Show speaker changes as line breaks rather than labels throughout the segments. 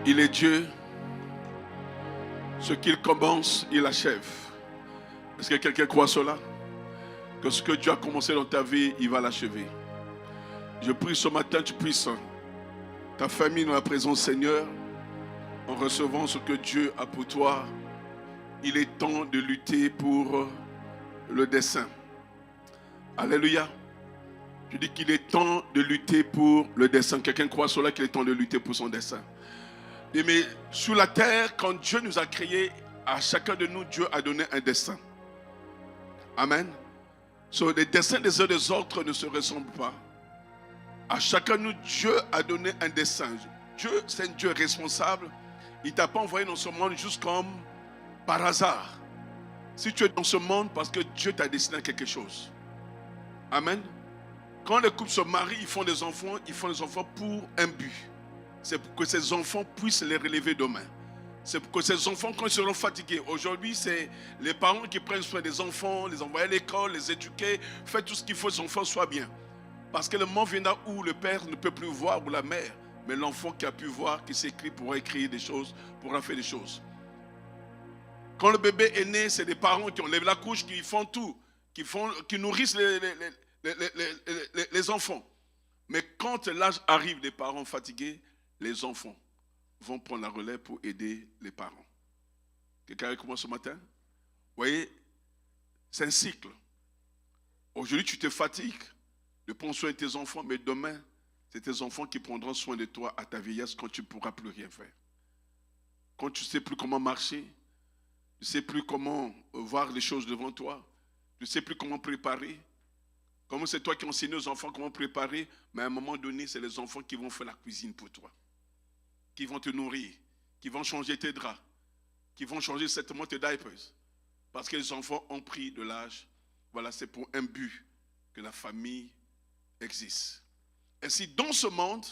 Il est Dieu. Ce qu'il commence, il achève. Est-ce que quelqu'un croit cela? Que ce que Dieu a commencé dans ta vie, il va l'achever. Je prie ce matin, tu puisses ta famille dans la présence Seigneur, en recevant ce que Dieu a pour toi. Il est temps de lutter pour le dessein. Alléluia. Je dis qu'il est temps de lutter pour le dessein. Quelqu'un croit cela, qu'il est temps de lutter pour son dessein. Mais sur la terre, quand Dieu nous a créés, à chacun de nous, Dieu a donné un dessein. Amen. Les desseins des uns des autres ne se ressemblent pas. À chacun de nous, Dieu a donné un dessein. Dieu, c'est un Dieu responsable. Il ne t'a pas envoyé dans ce monde juste comme par hasard. Si tu es dans ce monde, parce que Dieu t'a destiné à quelque chose. Amen. Quand les couples se marient, ils font des enfants pour un but. C'est pour que ces enfants puissent les relever demain. C'est pour que ces enfants, quand ils seront fatigués, aujourd'hui, c'est les parents qui prennent soin des enfants, les envoyer à l'école, les éduquer, faire tout ce qu'il faut que les enfants soient bien. Parce que le moment viendra où le père ne peut plus voir, ou la mère, mais l'enfant qui a pu voir, qui s'écrit, pourra écrire des choses, pourra faire des choses. Quand le bébé est né, c'est des parents qui enlèvent la couche, qui font tout, qui nourrissent les enfants. Mais quand l'âge arrive des parents fatigués, les enfants vont prendre la relève pour aider les parents. Quelqu'un avec moi ce matin? Vous voyez, c'est un cycle. Aujourd'hui, tu te fatigues de prendre soin de tes enfants, mais demain, c'est tes enfants qui prendront soin de toi à ta vieillesse quand tu ne pourras plus rien faire. Quand tu ne sais plus comment marcher, tu ne sais plus comment voir les choses devant toi, tu ne sais plus comment préparer. Comme c'est toi qui enseignes aux enfants comment préparer, mais à un moment donné, c'est les enfants qui vont faire la cuisine pour toi, qui vont te nourrir, qui vont changer tes draps, qui vont changer certainement tes diapers. Parce que les enfants ont pris de l'âge. Voilà, c'est pour un but que la famille existe. Et si dans ce monde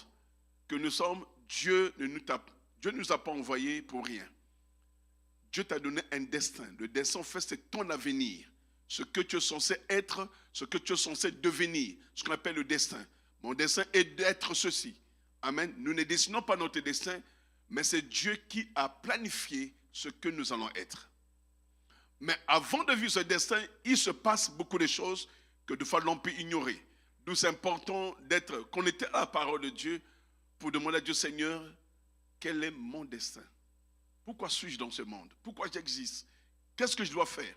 que nous sommes, Dieu ne nous a pas envoyés pour rien. Dieu t'a donné un destin. Le destin, en fait, c'est ton avenir. Ce que tu es censé être, ce que tu es censé devenir. Ce qu'on appelle le destin. Mon destin est d'être ceci. Amen. Nous ne dessinons pas notre destin, mais c'est Dieu qui a planifié ce que nous allons être. Mais avant de vivre ce destin, il se passe beaucoup de choses que de fois l'on peut ignorer. D'où c'est important d'être connecté à la parole de Dieu pour demander à Dieu, Seigneur, quel est mon destin? Pourquoi suis-je dans ce monde? Pourquoi j'existe? Qu'est-ce que je dois faire?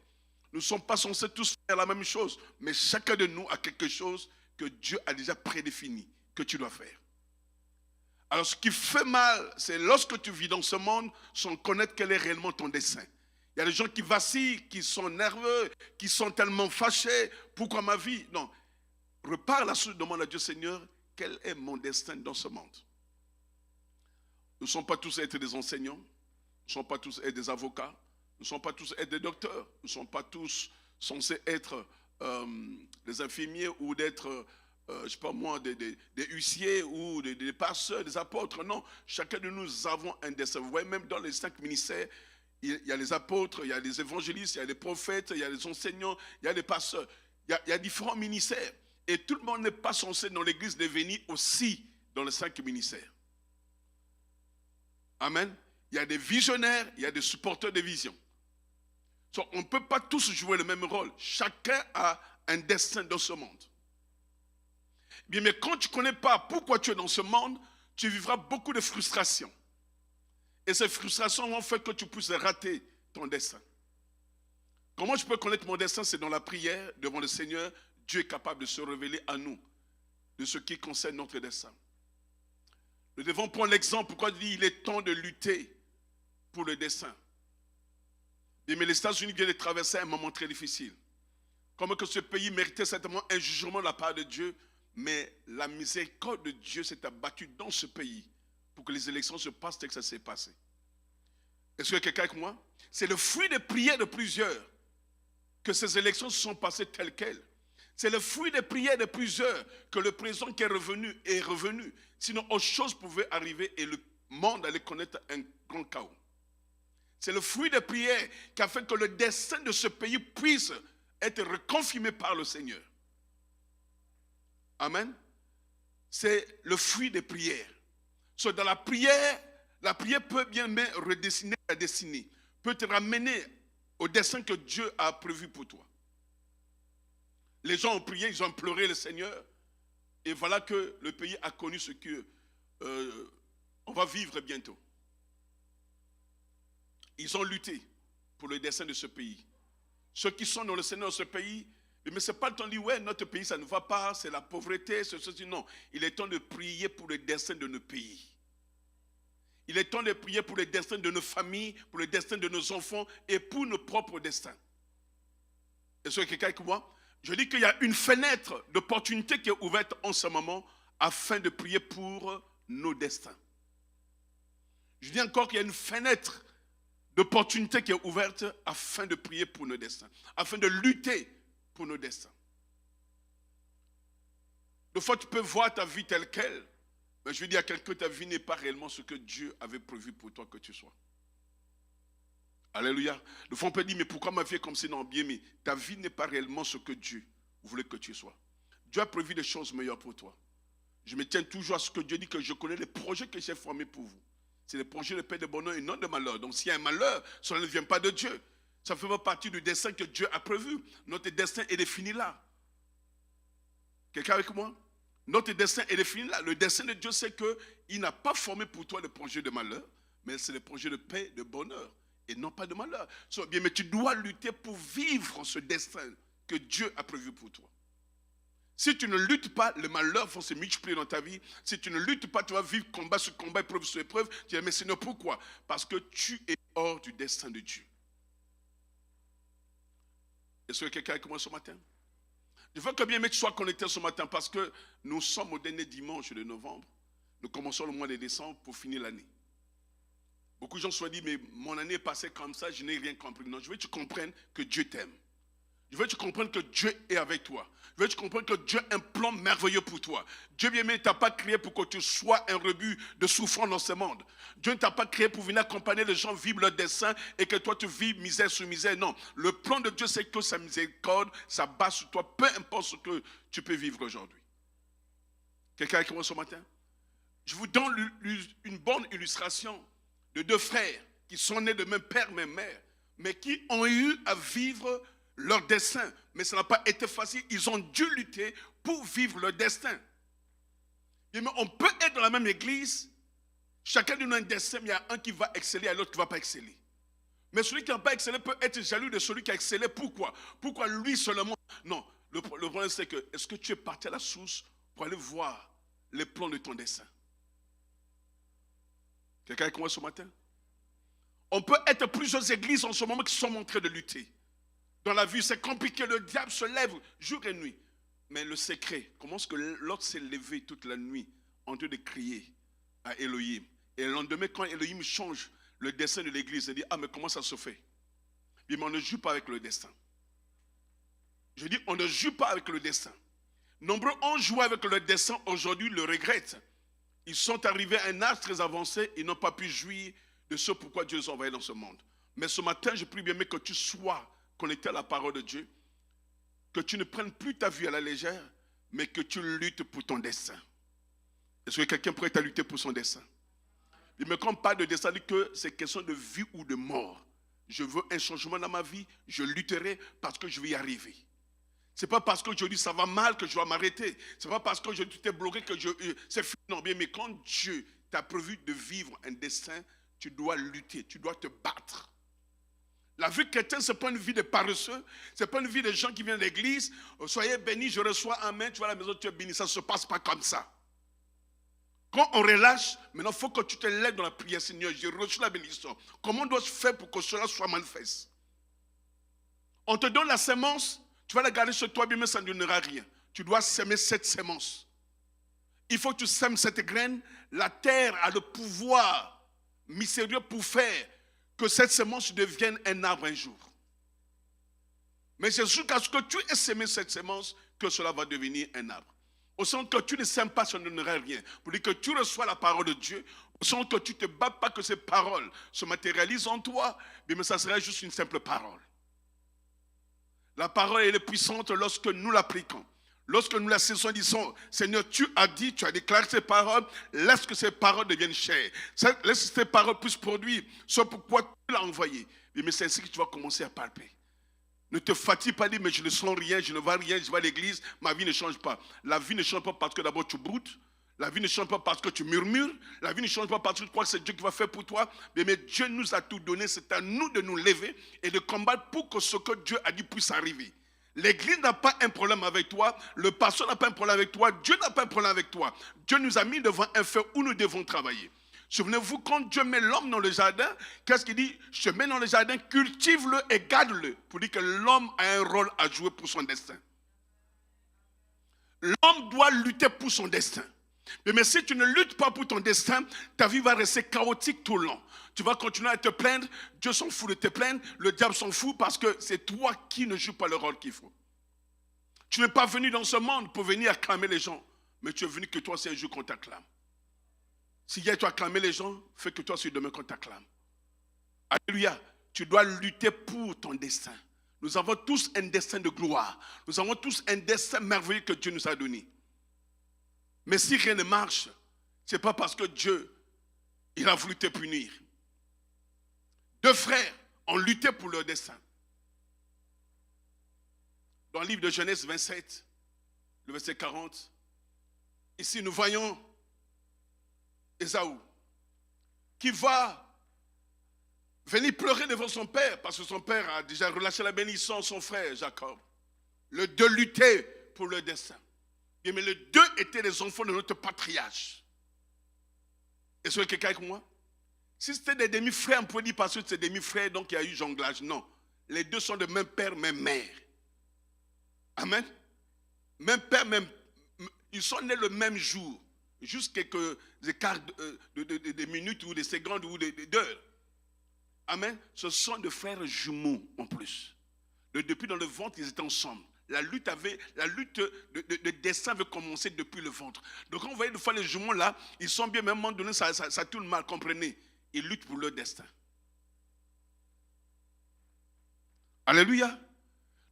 Nous ne sommes pas censés tous faire la même chose, mais chacun de nous a quelque chose que Dieu a déjà prédéfini, que tu dois faire. Alors ce qui fait mal, c'est lorsque tu vis dans ce monde sans connaître quel est réellement ton dessein. Il y a des gens qui vacillent, qui sont nerveux, qui sont tellement fâchés. Pourquoi ma vie? Non. Repars là-dessus, demande à Dieu, Seigneur, quel est mon destin dans ce monde? Nous ne sommes pas tous à être des enseignants. Nous ne sommes pas tous à être des avocats. Nous ne sommes pas tous à être des docteurs. Nous ne sommes pas tous censés être des infirmiers ou d'être, je ne sais pas moi, des huissiers ou des pasteurs, des apôtres. Non, chacun de nous avons un destin. Vous voyez, même dans les 5 ministères, il y a les apôtres, il y a les évangélistes, il y a les prophètes, il y a les enseignants, il y a les pasteurs. Il y a différents ministères. Et tout le monde n'est pas censé dans l'église devenir aussi dans les 5 ministères. Amen. Il y a des visionnaires, il y a des supporters de vision. On ne peut pas tous jouer le même rôle. Chacun a un destin dans ce monde. Bien, mais quand tu ne connais pas pourquoi tu es dans ce monde, tu vivras beaucoup de frustrations. Et ces frustrations vont faire que tu puisses rater ton destin. Comment je peux connaître mon destin? C'est dans la prière, devant le Seigneur. Dieu est capable de se révéler à nous de ce qui concerne notre destin. Nous devons prendre l'exemple. Pourquoi il dit il est temps de lutter pour le destin. Mais les États-Unis viennent de traverser un moment très difficile. Comme que ce pays méritait certainement un jugement de la part de Dieu, mais la miséricorde de Dieu s'est abattue dans ce pays pour que les élections se passent tel que ça s'est passé. Est-ce que quelqu'un avec moi? C'est le fruit des prières de plusieurs que ces élections se sont passées telles quelles. C'est le fruit des prières de plusieurs que le président qui est revenu. Sinon, autre chose pouvait arriver et le monde allait connaître un grand chaos. C'est le fruit des prières qui a fait que le destin de ce pays puisse être reconfirmé par le Seigneur. Amen. C'est le fruit des prières. Dans la prière, La prière peut bien mais redessiner ta destinée, peut te ramener au destin que Dieu a prévu pour toi. Les gens ont prié, ils ont imploré le Seigneur, et voilà que le pays a connu ce que on va vivre bientôt. Ils ont lutté pour le destin de ce pays. Ceux qui sont dans le Seigneur de ce pays, mais ce n'est pas le temps de dire, ouais, notre pays, ça ne va pas, c'est la pauvreté, c'est ceci. Non, il est temps de prier pour le destin de nos pays. Il est temps de prier pour le destin de nos familles, pour le destin de nos enfants et pour nos propres destins. Est-ce que quelqu'un avec moi? Je dis qu'il y a une fenêtre d'opportunité qui est ouverte en ce moment afin de prier pour nos destins. Je dis encore qu'il y a une fenêtre d'opportunité qui est ouverte afin de prier pour nos destins, afin de lutter pour nos destins. Des fois, tu peux voir ta vie telle qu'elle, mais je veux dire à quelqu'un que ta vie n'est pas réellement ce que Dieu avait prévu pour toi que tu sois. Alléluia. Des fois, on peut dire, mais pourquoi ma vie est comme ça? Non, bien, mais ta vie n'est pas réellement ce que Dieu voulait que tu sois. Dieu a prévu des choses meilleures pour toi. Je me tiens toujours à ce que Dieu dit, que je connais les projets que j'ai formés pour vous. C'est des projets de paix, de bonheur et non de malheur. Donc s'il y a un malheur, cela ne vient pas de Dieu. Ça fait partie du destin que Dieu a prévu. Notre destin est défini là. Quelqu'un avec moi? Notre destin est défini là. Le destin de Dieu, c'est qu'il n'a pas formé pour toi le projet de malheur, mais c'est le projet de paix, de bonheur, et non pas de malheur. Bien, mais tu dois lutter pour vivre ce destin que Dieu a prévu pour toi. Si tu ne luttes pas, les malheurs vont se multiplier dans ta vie. Si tu ne luttes pas, tu vas vivre combat sur combat, épreuve sur épreuve. Tu dis, mais Seigneur, pourquoi? Parce que tu es hors du destin de Dieu. Est-ce que quelqu'un avec moi ce matin? Je veux que bien tu sois connecté ce matin parce que nous sommes au dernier dimanche de novembre. Nous commençons le mois de décembre pour finir l'année. Beaucoup de gens se sont dit, mais mon année est passée comme ça, je n'ai rien compris. Non, je veux que tu comprennes que Dieu t'aime. Je veux que tu comprennes que Dieu est avec toi. Je veux que tu comprennes que Dieu a un plan merveilleux pour toi. Dieu bien-aimé ne t'a pas créé pour que tu sois un rebut de souffrance dans ce monde. Dieu ne t'a pas créé pour venir accompagner les gens vivre leur dessein et que toi tu vis misère sur misère. Non, le plan de Dieu c'est que sa miséricorde s'abat sur toi, peu importe ce que tu peux vivre aujourd'hui. Quelqu'un avec moi ce matin? Je vous donne une bonne illustration de deux frères qui sont nés de même père, même mère, mais qui ont eu à vivre leur destin, mais ça n'a pas été facile. Ils ont dû lutter pour vivre leur destin. Mais on peut être dans la même église, chacun de nous a un destin, mais il y a un qui va exceller et l'autre qui ne va pas exceller. Mais celui qui n'a pas excellé peut être jaloux de celui qui a excellé. Pourquoi? Pourquoi lui seulement? Non, le problème c'est que, est-ce que tu es parti à la source pour aller voir les plans de ton destin? Quelqu'un avec moi ce matin? On peut être plusieurs églises en ce moment qui sont en train de lutter. Dans la vie, c'est compliqué, le diable se lève jour et nuit. Mais le secret, comment est-ce que l'autre s'est levé toute la nuit en train de crier à Elohim? Et le lendemain, quand Elohim change le destin de l'église, il dit, ah mais comment ça se fait? Mais on ne joue pas avec le destin. Je dis, on ne joue pas avec le destin. Nombreux ont joué avec le destin, aujourd'hui le regrettent. Ils sont arrivés à un âge très avancé, ils n'ont pas pu jouir de ce pourquoi Dieu les a envoyés dans ce monde. Mais ce matin, je prie bien que tu sois connecté à la parole de Dieu, que tu ne prennes plus ta vie à la légère, mais que tu luttes pour ton destin. Est-ce que quelqu'un pourrait à lutter pour son destin? Mais quand on parle de destin, dit que c'est question de vie ou de mort. Je veux un changement dans ma vie, je lutterai parce que je vais y arriver. Ce n'est pas parce que je dis ça va mal que je dois m'arrêter. Ce n'est pas parce que je t'ai bloqué que c'est fini. Non, bien, mais quand Dieu t'a prévu de vivre un destin, tu dois lutter, tu dois te battre. La vie chrétienne, ce n'est pas une vie de paresseux, ce n'est pas une vie de gens qui viennent de l'église. Soyez bénis, je reçois amen, tu vas à la maison, tu es béni. Ça ne se passe pas comme ça. Quand on relâche, maintenant il faut que tu te lèves dans la prière, Seigneur, je reçois la bénédiction. Comment dois-je faire pour que cela soit manifeste? On te donne la sémence, tu vas la garder sur toi, bien, mais ça ne donnera rien. Tu dois s'aimer cette sémence. Il faut que tu sèmes cette graine. La terre a le pouvoir mystérieux pour faire que cette semence devienne un arbre un jour. Mais c'est jusqu'à ce que tu aies sémé cette semence que cela va devenir un arbre. Au sens que tu ne sèmes pas, ça ne donnera rien. Pour dire que tu reçois la parole de Dieu, au sens que tu ne te bats pas que ces paroles se matérialisent en toi, mais ça sera juste une simple parole. La parole elle est puissante lorsque nous l'appliquons.
Lorsque nous la saisissons, disons, Seigneur, tu as dit, tu as déclaré ces paroles, laisse que ces paroles deviennent chères. Laisse que ces paroles puissent produire ce pourquoi tu l'as envoyé. Mais c'est ainsi que tu vas commencer à palper. Ne te fatigue pas, dire, mais je ne sens rien, je ne vois rien, je vais à l'église, ma vie ne change pas. La vie ne change pas parce que d'abord tu broutes. La vie ne change pas parce que tu murmures. La vie ne change pas parce que tu crois que c'est Dieu qui va faire pour toi. Mais Dieu nous a tout donné. C'est à nous de nous lever et de combattre pour que ce que Dieu a dit puisse arriver. L'église n'a pas un problème avec toi. Le pasteur n'a pas un problème avec toi. Dieu n'a pas un problème avec toi. Dieu nous a mis devant un feu où nous devons travailler. Souvenez-vous, quand Dieu met l'homme dans le jardin, qu'est-ce qu'il dit? Je te mets dans le jardin, cultive-le et garde-le. Pour dire que l'homme a un rôle à jouer pour son destin. L'homme doit lutter pour son destin. Mais si tu ne luttes pas pour ton destin, ta vie va rester chaotique tout le long. Tu vas continuer à te plaindre, Dieu s'en fout de te plaindre, le diable s'en fout parce que c'est toi qui ne joues pas le rôle qu'il faut. Tu n'es pas venu dans ce monde pour venir acclamer les gens, mais tu es venu que toi, c'est un jour qu'on t'acclame. Si hier tu as acclamé les gens, fais que toi, c'est demain qu'on t'acclame. Alléluia. Tu dois lutter pour ton destin. Nous avons tous un destin de gloire. Nous avons tous un destin merveilleux que Dieu nous a donné. Mais si rien ne marche, ce n'est pas parce que Dieu, il a voulu te punir. Deux frères ont lutté pour leur destin. Dans le livre de Genèse 27, le verset 40, ici nous voyons Ésaü qui va venir pleurer devant son père parce que son père a déjà relâché la bénédiction à son frère Jacob. Les deux luttaient pour leur destin. Mais les deux étaient les enfants de notre patriarche. Est-ce que quelqu'un avec moi? Si c'était des demi-frères, on peut dire parce que c'est des demi-frères, donc il y a eu jonglage. Non. Les deux sont de même père, même mère. Amen. Même père, même. Ils sont nés le même jour. Juste quelques écarts de minutes ou de secondes ou d'heures. Amen. Ce sont des frères jumeaux en plus. Depuis dans le ventre, ils étaient ensemble. La lutte de destin avait commencé depuis le ventre. Donc quand vous voyez des fois les jumeaux là, ils sont bien, même à un moment donné, ça tourne mal, comprenez. Ils luttent pour leur destin. Alléluia.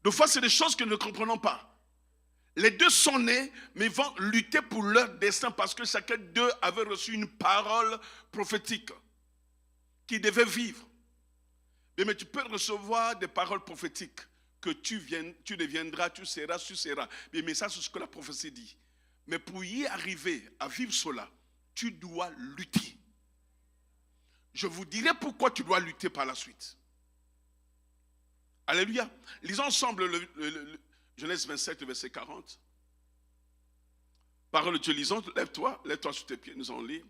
Des fois, c'est des choses que nous ne comprenons pas. Les deux sont nés, mais ils vont lutter pour leur destin parce que chacun d'eux avait reçu une parole prophétique qu'ils devaient vivre. Mais tu peux recevoir des paroles prophétiques. Que tu deviendras, tu seras. Mais ça, c'est ce que la prophétie dit. Mais pour y arriver à vivre cela, tu dois lutter. Je vous dirai pourquoi tu dois lutter par la suite. Alléluia. Lisons ensemble le Genèse 27, le verset 40. Parole de Dieu, lisons. Lève-toi sur tes pieds, nous allons lire. Vous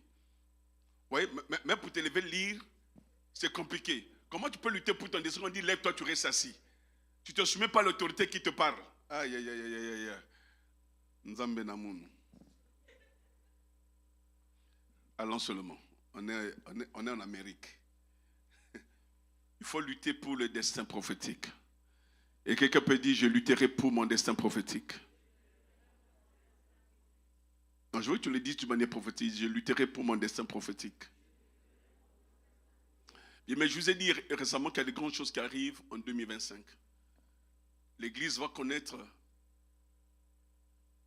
voyez, même pour te lever, lire, c'est compliqué. Comment tu peux lutter pour ton destin? On dit, lève-toi, tu restes assis. Tu ne te soumets pas à l'autorité qui te parle. Aïe, aïe, aïe, aïe, aïe, aïe. Nzambe Namoun. Allons seulement. On est en Amérique. Il faut lutter pour le destin prophétique. Et quelqu'un peut dire, je lutterai pour mon destin prophétique. Non, je veux que tu le dises d'une manière prophétique. Je lutterai pour mon destin prophétique. Mais je vous ai dit récemment qu'il y a de grandes choses qui arrivent en 2025. L'Église va connaître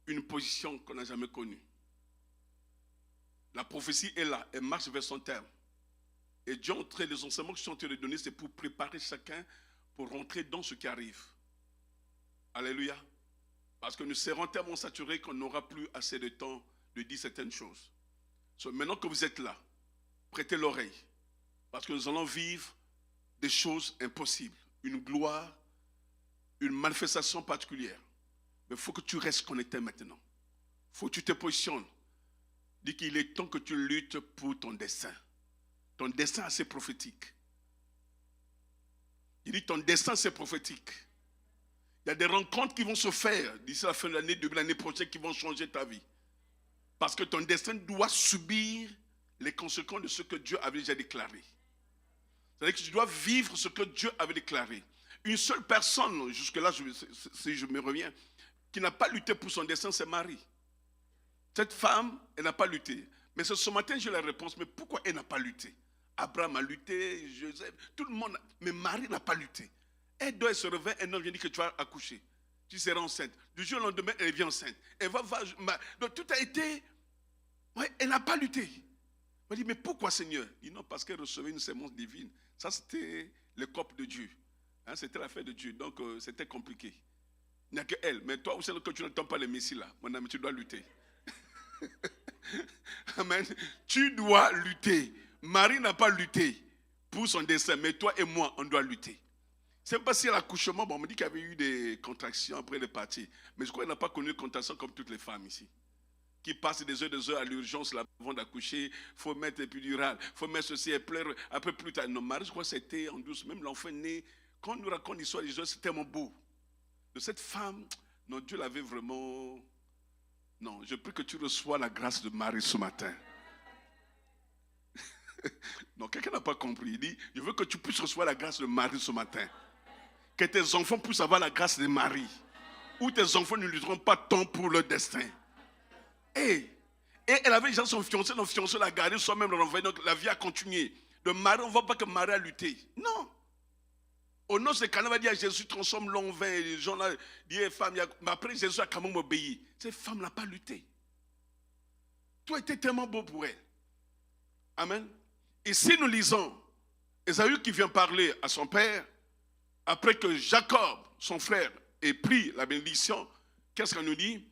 une position qu'on n'a jamais connue. La prophétie est là, elle marche vers son terme. Et Dieu, les enseignements que je suis en train de donner, c'est pour préparer chacun pour rentrer dans ce qui arrive. Alléluia. Parce que nous serons tellement saturés qu'on n'aura plus assez de temps de dire certaines choses. Maintenant que vous êtes là, prêtez l'oreille. Parce que nous allons vivre des choses impossibles. Une gloire, une manifestation particulière. Mais il faut que tu restes connecté maintenant. Il faut que tu te positionnes. Dis qu'il est temps que tu luttes pour ton destin. Ton destin assez prophétique. Il dit ton destin c'est prophétique. Il y a des rencontres qui vont se faire d'ici la fin de l'année, début de l'année prochaine, qui vont changer ta vie. Parce que ton destin doit subir les conséquences de ce que Dieu avait déjà déclaré. C'est-à-dire que tu dois vivre ce que Dieu avait déclaré. Une seule personne, jusque-là, si je me reviens, qui n'a pas lutté pour son destin, c'est Marie. Cette femme, elle n'a pas lutté. Mais ce matin, j'ai la réponse. Mais pourquoi elle n'a pas lutté? Abraham a lutté, Joseph, tout le monde. Mais Marie n'a pas lutté. Elle doit se réveiller, un homme vient dire que tu vas accoucher.
tu seras enceinte. Du jour au lendemain, elle devient enceinte. Donc tout a été... Ouais, elle n'a pas lutté. Elle m'a dit, mais pourquoi Seigneur? Il dit non, parce qu'elle recevait une sémence divine. Ça, c'était le corps de Dieu. Hein, c'était l'affaire de Dieu. Donc, c'était compliqué. Il n'y a que elle. Mais toi, vous savez que tu n'entends pas le Messie là. Mon ami, tu dois lutter. Amen. Tu dois lutter. Marie n'a pas lutté pour son destin, mais toi et moi, on doit lutter. C'est pas si à l'accouchement, bon, on me dit qu'il y avait eu des contractions après le parti. Mais je crois qu'elle n'a pas connu de contractions comme toutes les femmes ici. Qui passent des heures à l'urgence là, avant d'accoucher, il faut mettre épidural, il faut mettre ceci, elle pleure, après plus tard. Non, Marie, je crois que c'était en douce, même l'enfant né, quand on nous raconte l'histoire des gens, c'est tellement beau. De cette femme, non, Dieu l'avait vraiment... Non, je prie que tu reçois la grâce de Marie ce matin. Non, quelqu'un n'a pas compris. Il dit, je veux que tu puisses recevoir la grâce de Marie ce matin. Que tes enfants puissent avoir la grâce de Marie. Ou tes enfants ne lutteront pas tant pour leur destin. Et elle avait déjà son fiancé l'a gardé, soi-même l'a renvoyé, donc la vie a continué. De Marie, on ne voit pas que Marie a lutté. Non. Au nom de Cana, on va dire Jésus transforme l'eau en vin. Et les gens là disent, femme, mais après Jésus a quand même obéi. Cette femme n'a pas lutté. Tout était tellement beau pour elle. Amen. Et si nous lisons Ésaü qui vient parler à son père, après que Jacob, son frère, ait pris la bénédiction, qu'est-ce qu'on nous dit?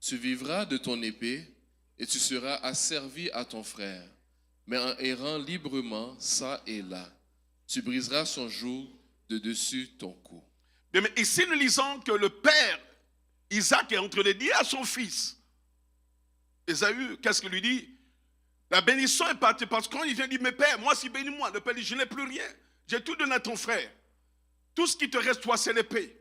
Tu vivras de ton épée et tu seras asservi à ton frère, mais en errant librement ça et là, tu briseras son joug de dessus ton cou.
Bien, mais ici nous lisons que le père Isaac est en train de dire à son fils, Ésaü, qu'est-ce qu'il lui dit? La bénédiction est partie parce qu'on vient dire, mais père, moi si bénis-moi, le père dit, je n'ai plus rien, j'ai tout donné à ton frère. Tout ce qui te reste, toi, c'est l'épée.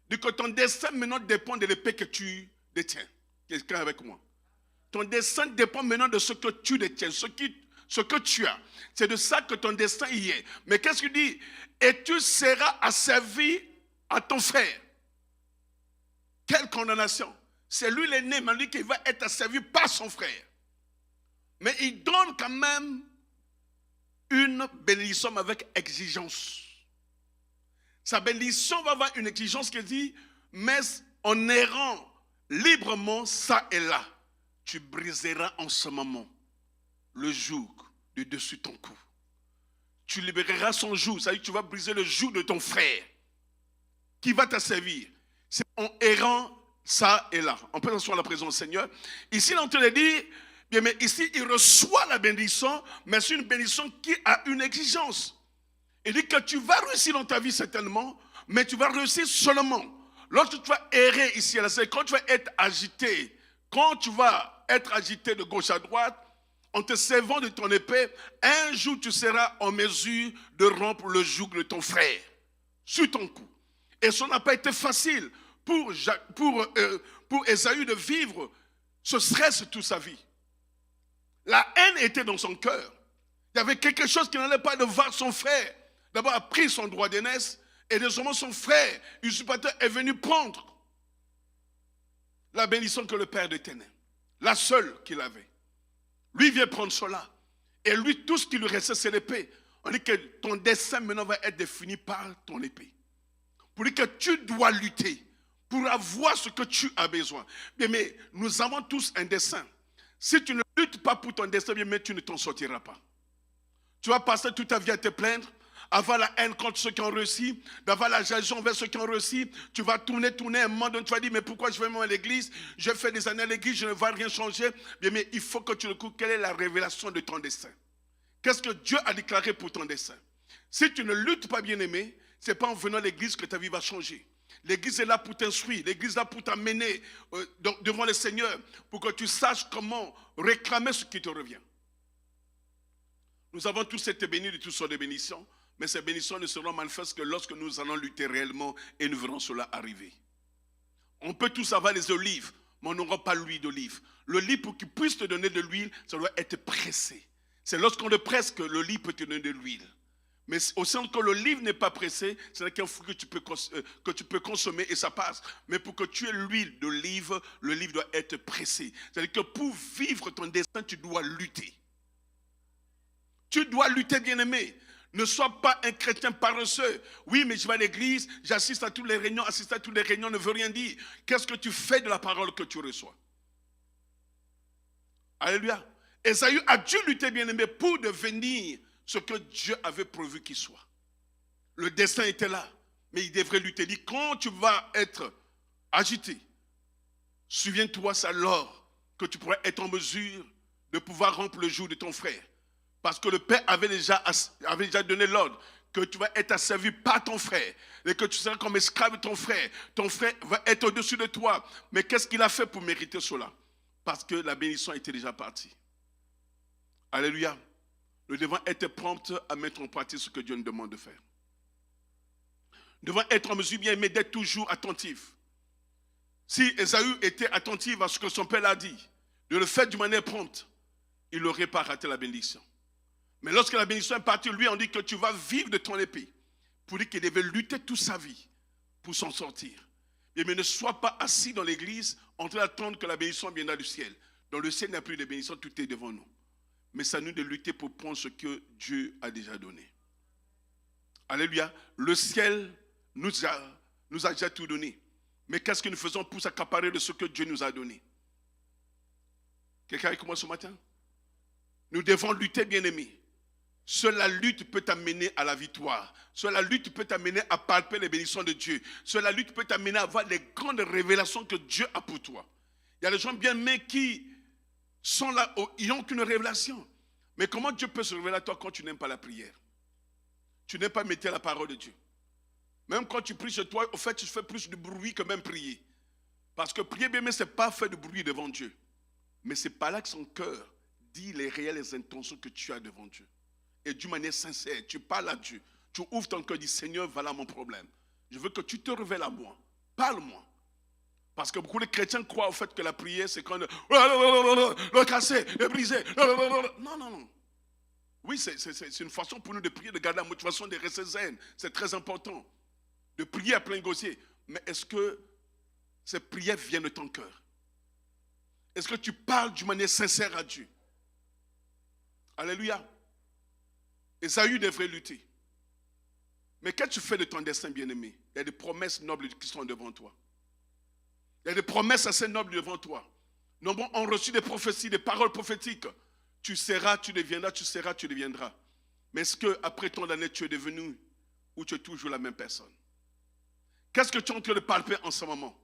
Donc que ton destin maintenant dépend de l'épée que tu détiens. Quelqu'un avec moi? Ton destin dépend maintenant de ce que tu détiens, ce que tu as. C'est de ça que ton destin y est. Mais qu'est-ce qu'il dit? Et tu seras asservi à ton frère. Quelle condamnation! C'est lui l'aîné, mais lui qui va être asservi par son frère. Mais il donne quand même une bénédiction avec exigence. Sa bénédiction va avoir une exigence qui dit, mais en errant librement ça et là, tu briseras en ce moment le joug de dessus ton cou. Tu libéreras son joug, c'est-à-dire que tu vas briser le joug de ton frère qui va t'asservir. C'est en errant ça et là. On peut s'asseoir à la présence du Seigneur. Ici, on te le dit, bien, mais ici, il reçoit la bénédiction, mais c'est une bénédiction qui a une exigence. Il dit que tu vas réussir dans ta vie certainement, mais tu vas réussir seulement lorsque tu vas errer ici à la scène, quand tu vas être agité, de gauche à droite, en te servant de ton épée, un jour tu seras en mesure de rompre le joug de ton frère sur ton cou. Et ça n'a pas été facile pour Ésaü de vivre ce stress toute sa vie. La haine était dans son cœur. Il y avait quelque chose qui n'allait pas de voir son frère. D'abord, a pris son droit d'aînesse, et désormais son frère, usurpateur, est venu prendre la bénédiction que le père détenait, la seule qu'il avait. Lui vient prendre cela, et lui, tout ce qui lui restait, c'est l'épée. On dit que ton destin maintenant va être défini par ton épée. Pour dire que tu dois lutter pour avoir ce que tu as besoin. Bien, mais nous avons tous un destin. Si tu ne luttes pas pour ton destin, bien, mais tu ne t'en sortiras pas. Tu vas passer toute ta vie à te plaindre, avoir la haine contre ceux qui ont réussi, d'avoir la jalousie envers ceux qui ont réussi. Tu vas tourner, un moment donné, tu vas dire, mais pourquoi je vais même à l'église? Je fais des années à l'église, je ne vois rien changer. Bien, mais il faut que tu découvres quelle est la révélation de ton destin. Qu'est-ce que Dieu a déclaré pour ton destin? Si tu ne luttes pas, bien-aimé, ce n'est pas en venant à l'église que ta vie va changer. L'église est là pour t'instruire, l'église est là pour t'amener devant le Seigneur, pour que tu saches comment réclamer ce qui te revient. Nous avons tous été bénis de toutes sortes de bénédictions, mais ces bénédictions ne seront manifestes que lorsque nous allons lutter réellement et nous verrons cela arriver. On peut tous avoir les olives, mais on n'aura pas l'huile d'olive. Le lit, pour qu'il puisse te donner de l'huile, ça doit être pressé. C'est lorsqu'on le presse que le lit peut te donner de l'huile. Mais au sens que l'olive n'est pas pressée, c'est un fruit que tu peux consommer et ça passe. Mais pour que tu aies l'huile d'olive, l'olive doit être pressée. C'est-à-dire que pour vivre ton destin, tu dois lutter. Tu dois lutter, bien-aimé. Ne sois pas un chrétien paresseux. Oui, mais je vais à l'église, j'assiste à toutes les réunions. Assister à toutes les réunions ne veut rien dire. Qu'est-ce que tu fais de la parole que tu reçois? Alléluia. Ésaü a dû lutter, bien-aimé, pour devenir ce que Dieu avait prévu qu'il soit. Le destin était là, mais il devrait lutter. Il dit, quand tu vas être agité, souviens-toi alors que tu pourrais être en mesure de pouvoir rompre le joug de ton frère. Parce que le Père avait déjà donné l'ordre que tu vas être asservi par ton frère et que tu seras comme esclave de ton frère. Ton frère va être au-dessus de toi. Mais qu'est-ce qu'il a fait pour mériter cela? Parce que la bénédiction était déjà partie. Alléluia. Nous devons être prompts à mettre en pratique ce que Dieu nous demande de faire. Nous devons être en mesure, bien aimé, d'être toujours attentifs. Si Ésaü était attentif à ce que son père a dit, de le faire d'une manière prompte, il n'aurait pas raté la bénédiction. Mais lorsque la bénédiction est partie, lui, on dit que tu vas vivre de ton épée. Pour dire qu'il devait lutter toute sa vie pour s'en sortir. Mais ne sois pas assis dans l'église en train d'attendre que la bénédiction viendra du ciel. Dans le ciel, il n'y a plus de bénédiction, tout est devant nous. Mais c'est à nous de lutter pour prendre ce que Dieu a déjà donné. Alléluia. Le ciel nous a déjà tout donné. Mais qu'est-ce que nous faisons pour s'accaparer de ce que Dieu nous a donné? Quelqu'un avec moi ce matin? Nous devons lutter, bien-aimés. Seule la lutte peut t'amener à la victoire. Seule la lutte peut t'amener à palper les bénédictions de Dieu. Seule la lutte peut t'amener à avoir les grandes révélations que Dieu a pour toi. Il y a des gens bien-aimés qui sont là, ils n'ont qu'une révélation. Mais comment Dieu peut se révéler à toi quand tu n'aimes pas la prière? Tu n'aimes pas mettre la parole de Dieu. Même quand tu pries chez toi, au fait, tu fais plus de bruit que même prier. Parce que prier, bien-aimé, ce n'est pas faire de bruit devant Dieu. Mais c'est par là que son cœur dit les réelles intentions que tu as devant Dieu. Et d'une manière sincère, tu parles à Dieu. Tu ouvres ton cœur et dis, Seigneur, voilà mon problème. Je veux que tu te révèles à moi. Parle-moi. Parce que beaucoup de chrétiens croient au fait que la prière, c'est quand le casser, le briser. Non, non, non. Oui, c'est une façon pour nous de prier, de garder la motivation, de rester zen. C'est très important. De prier à plein gosier. Mais est-ce que ces prières viennent de ton cœur? Est-ce que tu parles d'une manière sincère à Dieu? Alléluia. Ésaü devrait lutter. Mais qu'est-ce que tu fais de ton destin, bien-aimé? Il y a des promesses nobles qui sont devant toi. Il y a des promesses assez nobles devant toi. Nombreux ont reçu des prophéties, des paroles prophétiques. Tu seras, tu deviendras, tu seras, tu deviendras. Mais est-ce qu'après tant d'années, tu es devenu ou tu es toujours la même personne? Qu'est-ce que tu es en train de palper en ce moment?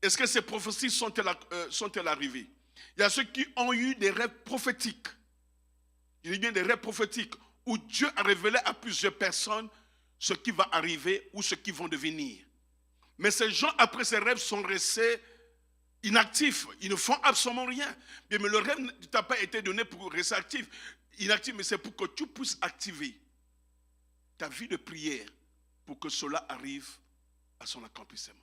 Est-ce que ces prophéties sont-elles arrivées? Il y a ceux qui ont eu des rêves prophétiques. Il y a bien des rêves prophétiques où Dieu a révélé à plusieurs personnes ce qui va arriver ou ce qui vont devenir. Mais ces gens, après ces rêves, sont restés inactifs. Ils ne font absolument rien. Mais le rêve ne t'a pas été donné pour rester actif, inactif, mais c'est pour que tu puisses activer ta vie de prière pour que cela arrive à son accomplissement.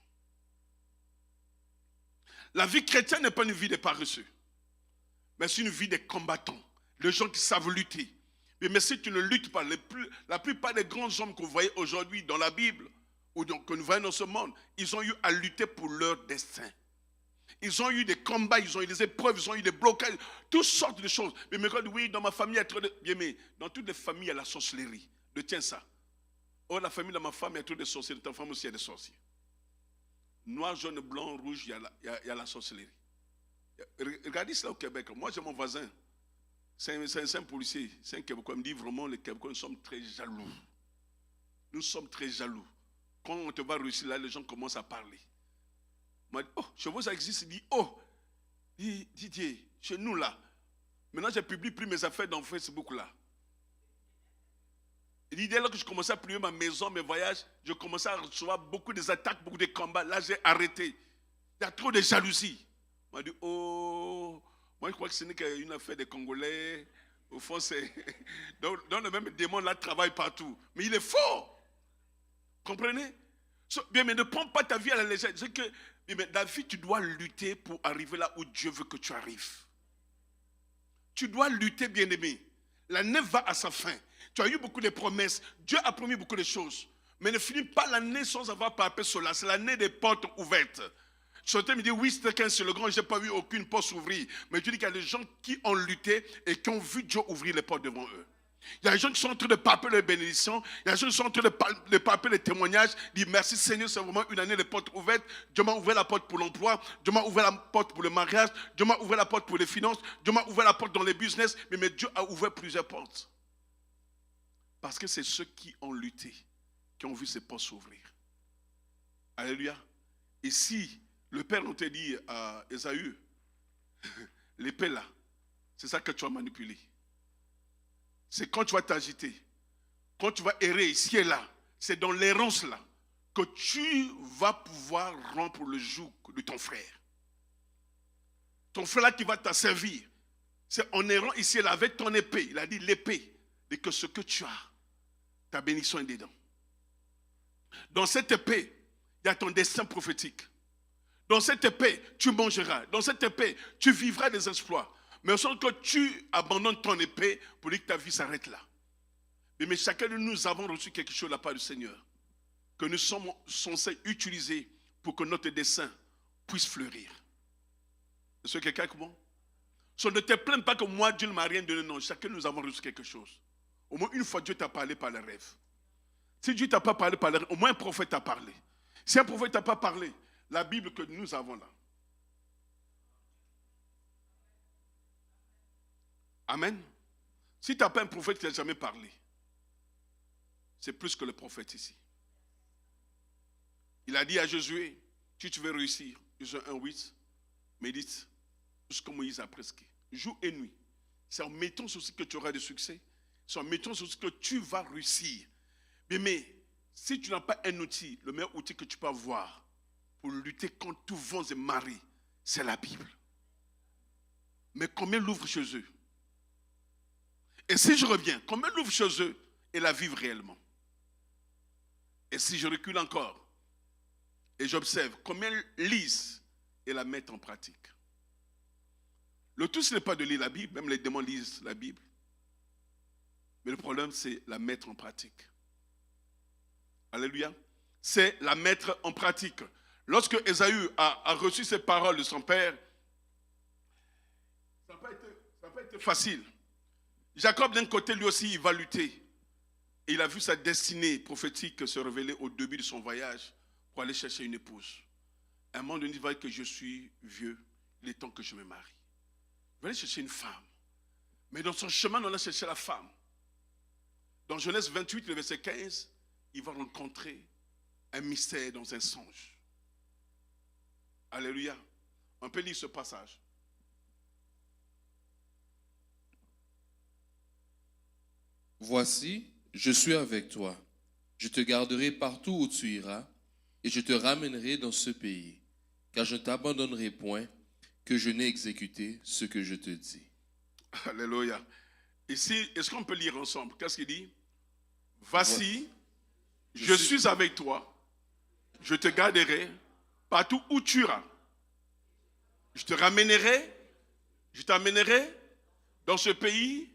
La vie chrétienne n'est pas une vie des paresseux, mais c'est une vie des combattants, des gens qui savent lutter. Mais si tu ne luttes pas, la plupart des grands hommes que vous voyez aujourd'hui dans la Bible, ou que nous voyons dans ce monde, ils ont eu à lutter pour leur destin. Ils ont eu des combats, ils ont eu des épreuves, ils ont eu des blocages, toutes sortes de choses. Mais me regarde, oui, dans ma famille, il y a trop de... Bien, mais dans toutes les familles, il y a la sorcellerie. Retiens ça. Oh, la famille de ma femme, il y a trop de sorciers. Dans ta femme aussi, il y a des sorciers. Noir, jaune, blanc, rouge, il y a la sorcellerie. Regardez cela au Québec. Moi, j'ai mon voisin. C'est un policier, c'est un Québécois. Il me dit vraiment, les Québécois, nous sommes très jaloux. Nous sommes très jaloux. Quand on te va réussir là, les gens commencent à parler. Moi, oh, chez vous ça existe. Il dit, oh, Didier, chez nous là. Maintenant, je ne publie plus mes affaires dans Facebook là. Il dit, dès lors que je commençais à plier ma maison, mes voyages, je commençais à recevoir beaucoup des attaques, beaucoup de combats. Là, j'ai arrêté. Il y a trop de jalousie. Moi, je dis, oh, moi, je crois que ce n'est qu'une affaire des Congolais. Au fond, c'est. Dans le même démon là travaille partout. Mais il est fort. Comprenez? Bien, mais ne prends pas ta vie à la légère. C'est que, bien, dans la vie, tu dois lutter pour arriver là où Dieu veut que tu arrives. Tu dois lutter, bien-aimé. L'année va à sa fin. Tu as eu beaucoup de promesses. Dieu a promis beaucoup de choses. Mais ne finis pas l'année sans avoir palpé cela. C'est l'année des portes ouvertes. Certains me disent, oui, c'était qu'un seul grand, je n'ai pas vu aucune porte s'ouvrir. Mais tu dis qu'il y a des gens qui ont lutté et qui ont vu Dieu ouvrir les portes devant eux.
Il y a des gens qui sont en train de palper les bénédictions. Il y a des gens qui sont en train de palper les témoignages. Dire merci Seigneur, c'est vraiment une année de portes ouvertes. Dieu m'a ouvert la porte pour l'emploi. Dieu m'a ouvert la porte pour le mariage. Dieu m'a ouvert la porte pour les finances. Dieu m'a ouvert la porte dans les business. Mais Dieu a ouvert plusieurs portes. Parce que c'est ceux qui ont lutté, qui ont vu ces portes s'ouvrir. Alléluia. Et si le Père nous t'a dit à Ésaü, l'épée là, c'est ça que tu as manipulé. C'est quand tu vas t'agiter, quand tu vas errer ici et là, c'est dans l'errance là que tu vas pouvoir rompre le joug de ton frère. Ton frère là qui va t'asservir, c'est en errant ici et là avec ton épée. Il a dit l'épée, et que ce que tu as, ta bénédiction est dedans. Dans cette épée, il y a ton destin prophétique. Dans cette épée, tu mangeras. Dans cette épée, tu vivras des exploits. Mais au sens que tu abandonnes ton épée pour dire que ta vie s'arrête là. Mais chacun de nous avons reçu quelque chose de la part du Seigneur que nous sommes censés utiliser pour que notre dessein puisse fleurir. Est-ce que quelqu'un comment? Ne te plains pas que moi, Dieu ne m'a rien donné. Non, chacun de nous avons reçu quelque chose. Au moins une fois, Dieu t'a parlé par le rêve. Si Dieu ne t'a pas parlé par le rêve, au moins un prophète t'a parlé. Si un prophète ne t'a pas parlé, la Bible que nous avons là. Amen. Si tu n'as pas un prophète qui n'a jamais parlé, c'est plus que le prophète ici. Il a dit à Josué, si tu veux réussir, Josué 1:8, médite, jusqu'à Moïse a presque. Jour et nuit. C'est en mettant sur ce que tu auras de succès. C'est en mettant sur ce que tu vas réussir. Mais si tu n'as pas un outil, le meilleur outil que tu peux avoir pour lutter contre tous vents et marées, c'est la Bible. Mais combien l'ouvrent chez eux? Et si je reviens, combien l'ouvrent chez eux et la vivent réellement? Et si je recule encore et j'observe, combien lisent et la mettent en pratique? Le tout, ce n'est pas de lire la Bible, même les démons lisent la Bible. Mais le problème, c'est la mettre en pratique. Alléluia. C'est la mettre en pratique. Lorsque Ésaü a reçu ces paroles de son père, ça n'a pas été facile. Jacob, d'un côté, lui aussi, il va lutter. Et il a vu sa destinée prophétique se révéler au début de son voyage pour aller chercher une épouse. À un moment donné, il va dire que je suis vieux, il est temps que je me marie. Il va aller chercher une femme. Mais dans son chemin, on a cherché la femme. Dans Genèse 28, le verset 15, il va rencontrer un mystère dans un songe. Alléluia. On peut lire ce passage.
Voici, je suis avec toi. Je te garderai partout où tu iras, et je te ramènerai dans ce pays, car je ne t'abandonnerai point, que je n'ai exécuté ce que je te dis.
Alléluia. Ici, est-ce qu'on peut lire ensemble? Qu'est-ce qu'il dit? Voici, je suis avec toi, je te garderai partout où tu iras. Je te ramènerai, je t'amènerai dans ce pays,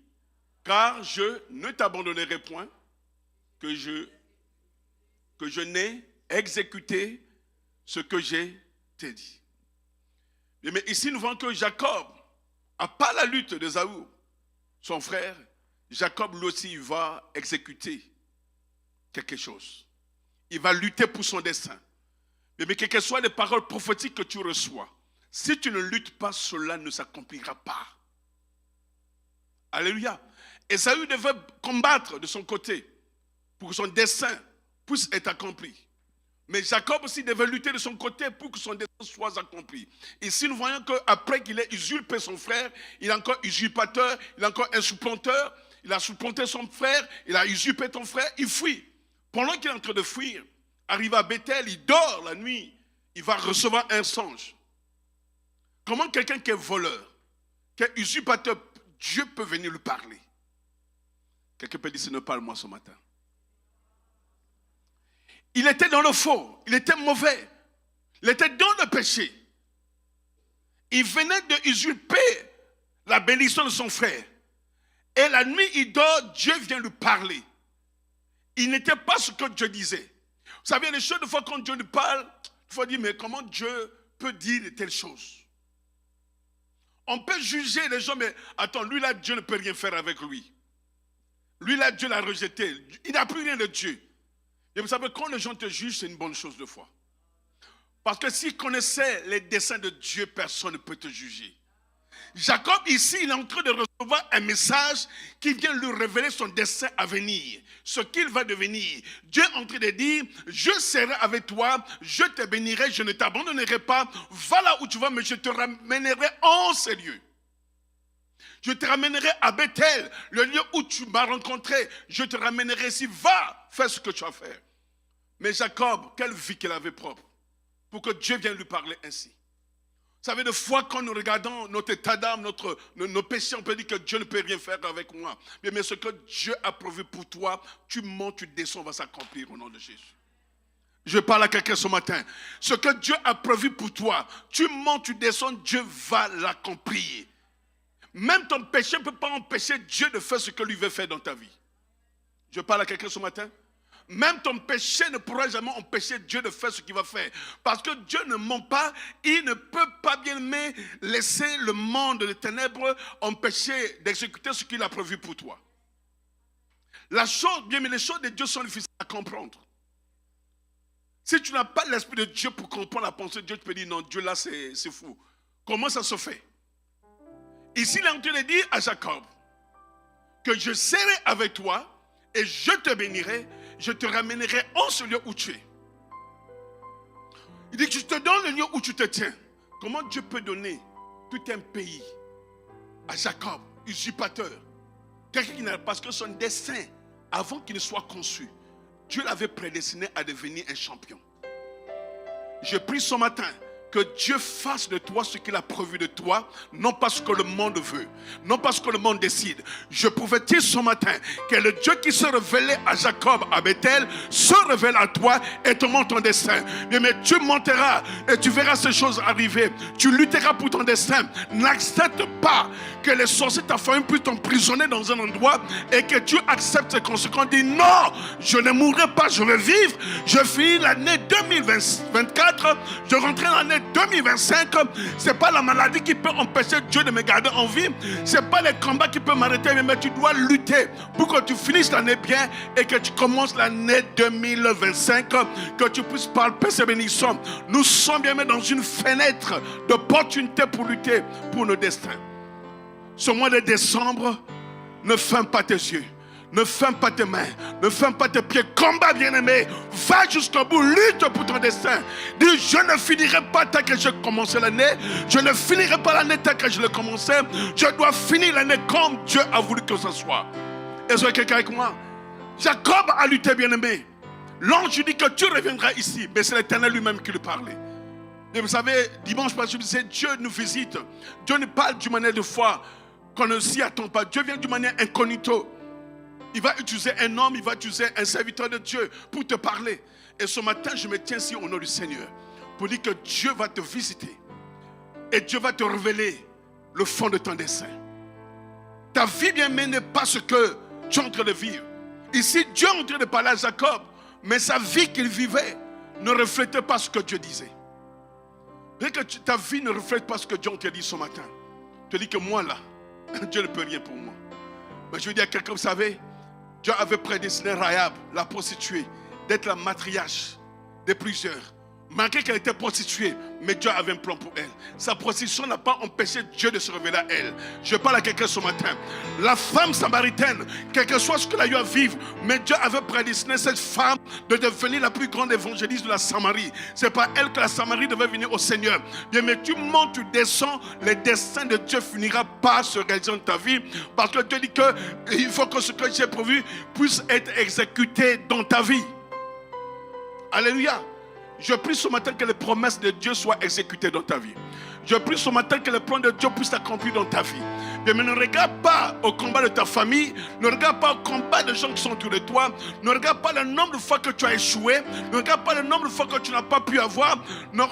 car je ne t'abandonnerai point, que je n'ai exécuté ce que j'ai t'ai dit. Mais ici, nous voyons que Jacob, à part la lutte d'Ésaü, son frère, Jacob lui aussi va exécuter quelque chose. Il va lutter pour son destin. Mais quelles que soient les paroles prophétiques que tu reçois, si tu ne luttes pas, cela ne s'accomplira pas. Alléluia. Ésaü devait combattre de son côté pour que son dessein puisse être accompli. Mais Jacob aussi devait lutter de son côté pour que son dessein soit accompli. Ici, nous voyons qu'après qu'il ait usurpé son frère, il est encore usurpateur, il est encore un supplanteur, il a supplanté son frère, il a usurpé ton frère, il fuit. Pendant qu'il est en train de fuir, arrive à Bethel, il dort la nuit, il va recevoir un songe. Comment quelqu'un qui est voleur, qui est usurpateur, Dieu peut venir lui parler? Quelqu'un peut dire, Seigneur, parle-moi ce matin. Il était dans le faux, il était mauvais, il était dans le péché. Il venait de usurper la bénédiction de son frère. Et la nuit, il dort, Dieu vient lui parler. Il n'était pas ce que Dieu disait. Vous savez, les choses, des fois, quand Dieu nous parle, il faut dire, mais comment Dieu peut dire de telles choses? On peut juger les gens, mais attends, lui là, Dieu ne peut rien faire avec lui.
Lui, là, Dieu l'a rejeté. Il n'a plus rien de Dieu. Et vous savez, quand les gens te jugent, c'est une bonne chose de foi. Parce que s'il connaissait les desseins de Dieu, personne ne peut te juger. Jacob, ici, il est en train de recevoir un message qui vient lui révéler son dessein à venir, ce qu'il va devenir. Dieu est en train de dire, je serai avec toi, je te bénirai, je ne t'abandonnerai pas. Va là où tu vas, mais je te ramènerai en ces lieux. Je te ramènerai à Bethel, le lieu où tu m'as rencontré. Je te ramènerai ici, va, fais ce que tu as fait. Mais Jacob, quelle vie qu'il avait propre, pour que Dieu vienne lui parler ainsi. Vous savez, des fois, quand nous regardons notre état d'âme, nos péchés, on peut dire que Dieu ne peut rien faire avec moi. Mais ce que Dieu a prévu pour toi, tu montes, tu descends, va s'accomplir au nom de Jésus. Je parle à quelqu'un ce matin. Ce que Dieu a prévu pour toi, tu montes, tu descends, Dieu va l'accomplir. Même ton péché ne peut pas empêcher Dieu de faire ce que lui veut faire dans ta vie. Je parle à quelqu'un ce matin. Même ton péché ne pourra jamais empêcher Dieu de faire ce qu'il va faire. Parce que Dieu ne ment pas. Il ne peut pas, bien aimé, laisser le monde des ténèbres empêcher d'exécuter ce qu'il a prévu pour toi. La chose, bien aimé, les choses de Dieu sont difficiles à comprendre. Si tu n'as pas l'esprit de Dieu pour comprendre la pensée de Dieu, tu peux dire non, Dieu là c'est fou. Comment ça se fait? Ici, il est en train de dire à Jacob que je serai avec toi et je te bénirai, je te ramènerai en ce lieu où tu es. Il dit que je te donne le lieu où tu te tiens. Comment Dieu peut donner tout un pays à Jacob, usurpateur, quelqu'un qui n'a, parce que son dessein, avant qu'il ne soit conçu, Dieu l'avait prédestiné à devenir un champion. Je prie ce matin que Dieu fasse de toi ce qu'il a prévu de toi, non pas ce que le monde veut, non pas ce que le monde décide. Je prophétise ce matin que le Dieu qui se révélait à Jacob, à Bethel, se révèle à toi et te montre ton destin. Mais tu monteras et tu verras ces choses arriver. Tu lutteras pour ton destin. N'accepte pas que les sorciers de ta famille puissent t'emprisonner dans un endroit et que tu acceptes ces conséquences. Dis non, je ne mourrai pas, je vais vivre. Je finis l'année 2024, je rentrerai dans l'année 2025, ce n'est pas la maladie qui peut empêcher Dieu de me garder en vie. Ce n'est pas les combats qui peuvent m'arrêter, mais tu dois lutter pour que tu finisses l'année bien et que tu commences l'année 2025, que tu puisses palper ces bénédictions. Nous sommes bien dans une fenêtre d'opportunité pour lutter pour nos destins. Ce mois de décembre, ne ferme pas tes yeux. Ne ferme pas tes mains, ne ferme pas tes pieds. Combat, bien-aimé. Va jusqu'au bout, lutte pour ton destin. Dis, je ne finirai pas tant que je commençais l'année. Je ne finirai pas l'année tant que je l'ai commencé. Je dois finir l'année comme Dieu a voulu que ce soit. Est-ce que quelqu'un avec moi? Jacob a lutté, bien-aimé. L'ange dit que tu reviendras ici. Mais c'est l'Éternel lui-même qui lui parlait. Et vous savez, dimanche passé, je disais, Dieu nous visite. Dieu nous parle d'une manière de foi qu'on ne s'y attend pas. Dieu vient d'une manière incognito. Il va utiliser un homme, il va utiliser un serviteur de Dieu pour te parler. Et ce matin, je me tiens ici au nom du Seigneur pour dire que Dieu va te visiter. Et Dieu va te révéler le fond de ton dessein. Ta vie bien-aimée n'est pas ce que tu es en train de vivre. Ici, Dieu est en train de parler à Jacob, mais sa vie qu'il vivait ne reflétait pas ce que Dieu disait. Dès que ta vie ne reflète pas ce que Dieu te dit ce matin, tu te dis que moi là, Dieu ne peut rien pour moi. Mais je veux dire à quelqu'un, vous savez, Dieu avait prédestiné Rahab, la prostituée, d'être la matriarche de plusieurs. Malgré qu'elle était prostituée, mais Dieu avait un plan pour elle. Sa prostitution n'a pas empêché Dieu de se révéler à elle. Je parle à quelqu'un ce matin. La femme samaritaine, quel que soit ce qu'elle a eu à vivre, mais Dieu avait prédestiné cette femme de devenir la plus grande évangéliste de la Samarie. C'est par elle que la Samarie devait venir au Seigneur. Bien, mais tu montes, tu descends, le destin de Dieu finira par se réaliser dans ta vie. Parce que Dieu dit qu'il faut que ce que j'ai prévu puisse être exécuté dans ta vie. Alléluia. Je prie ce matin que les promesses de Dieu soient exécutées dans ta vie. Je prie ce matin que les plans de Dieu puissent s'accomplir dans ta vie. Mais ne regarde pas au combat de ta famille. Ne regarde pas au combat des gens qui sont autour de toi. Ne regarde pas le nombre de fois que tu as échoué. Ne regarde pas le nombre de fois que tu n'as pas pu avoir. Ne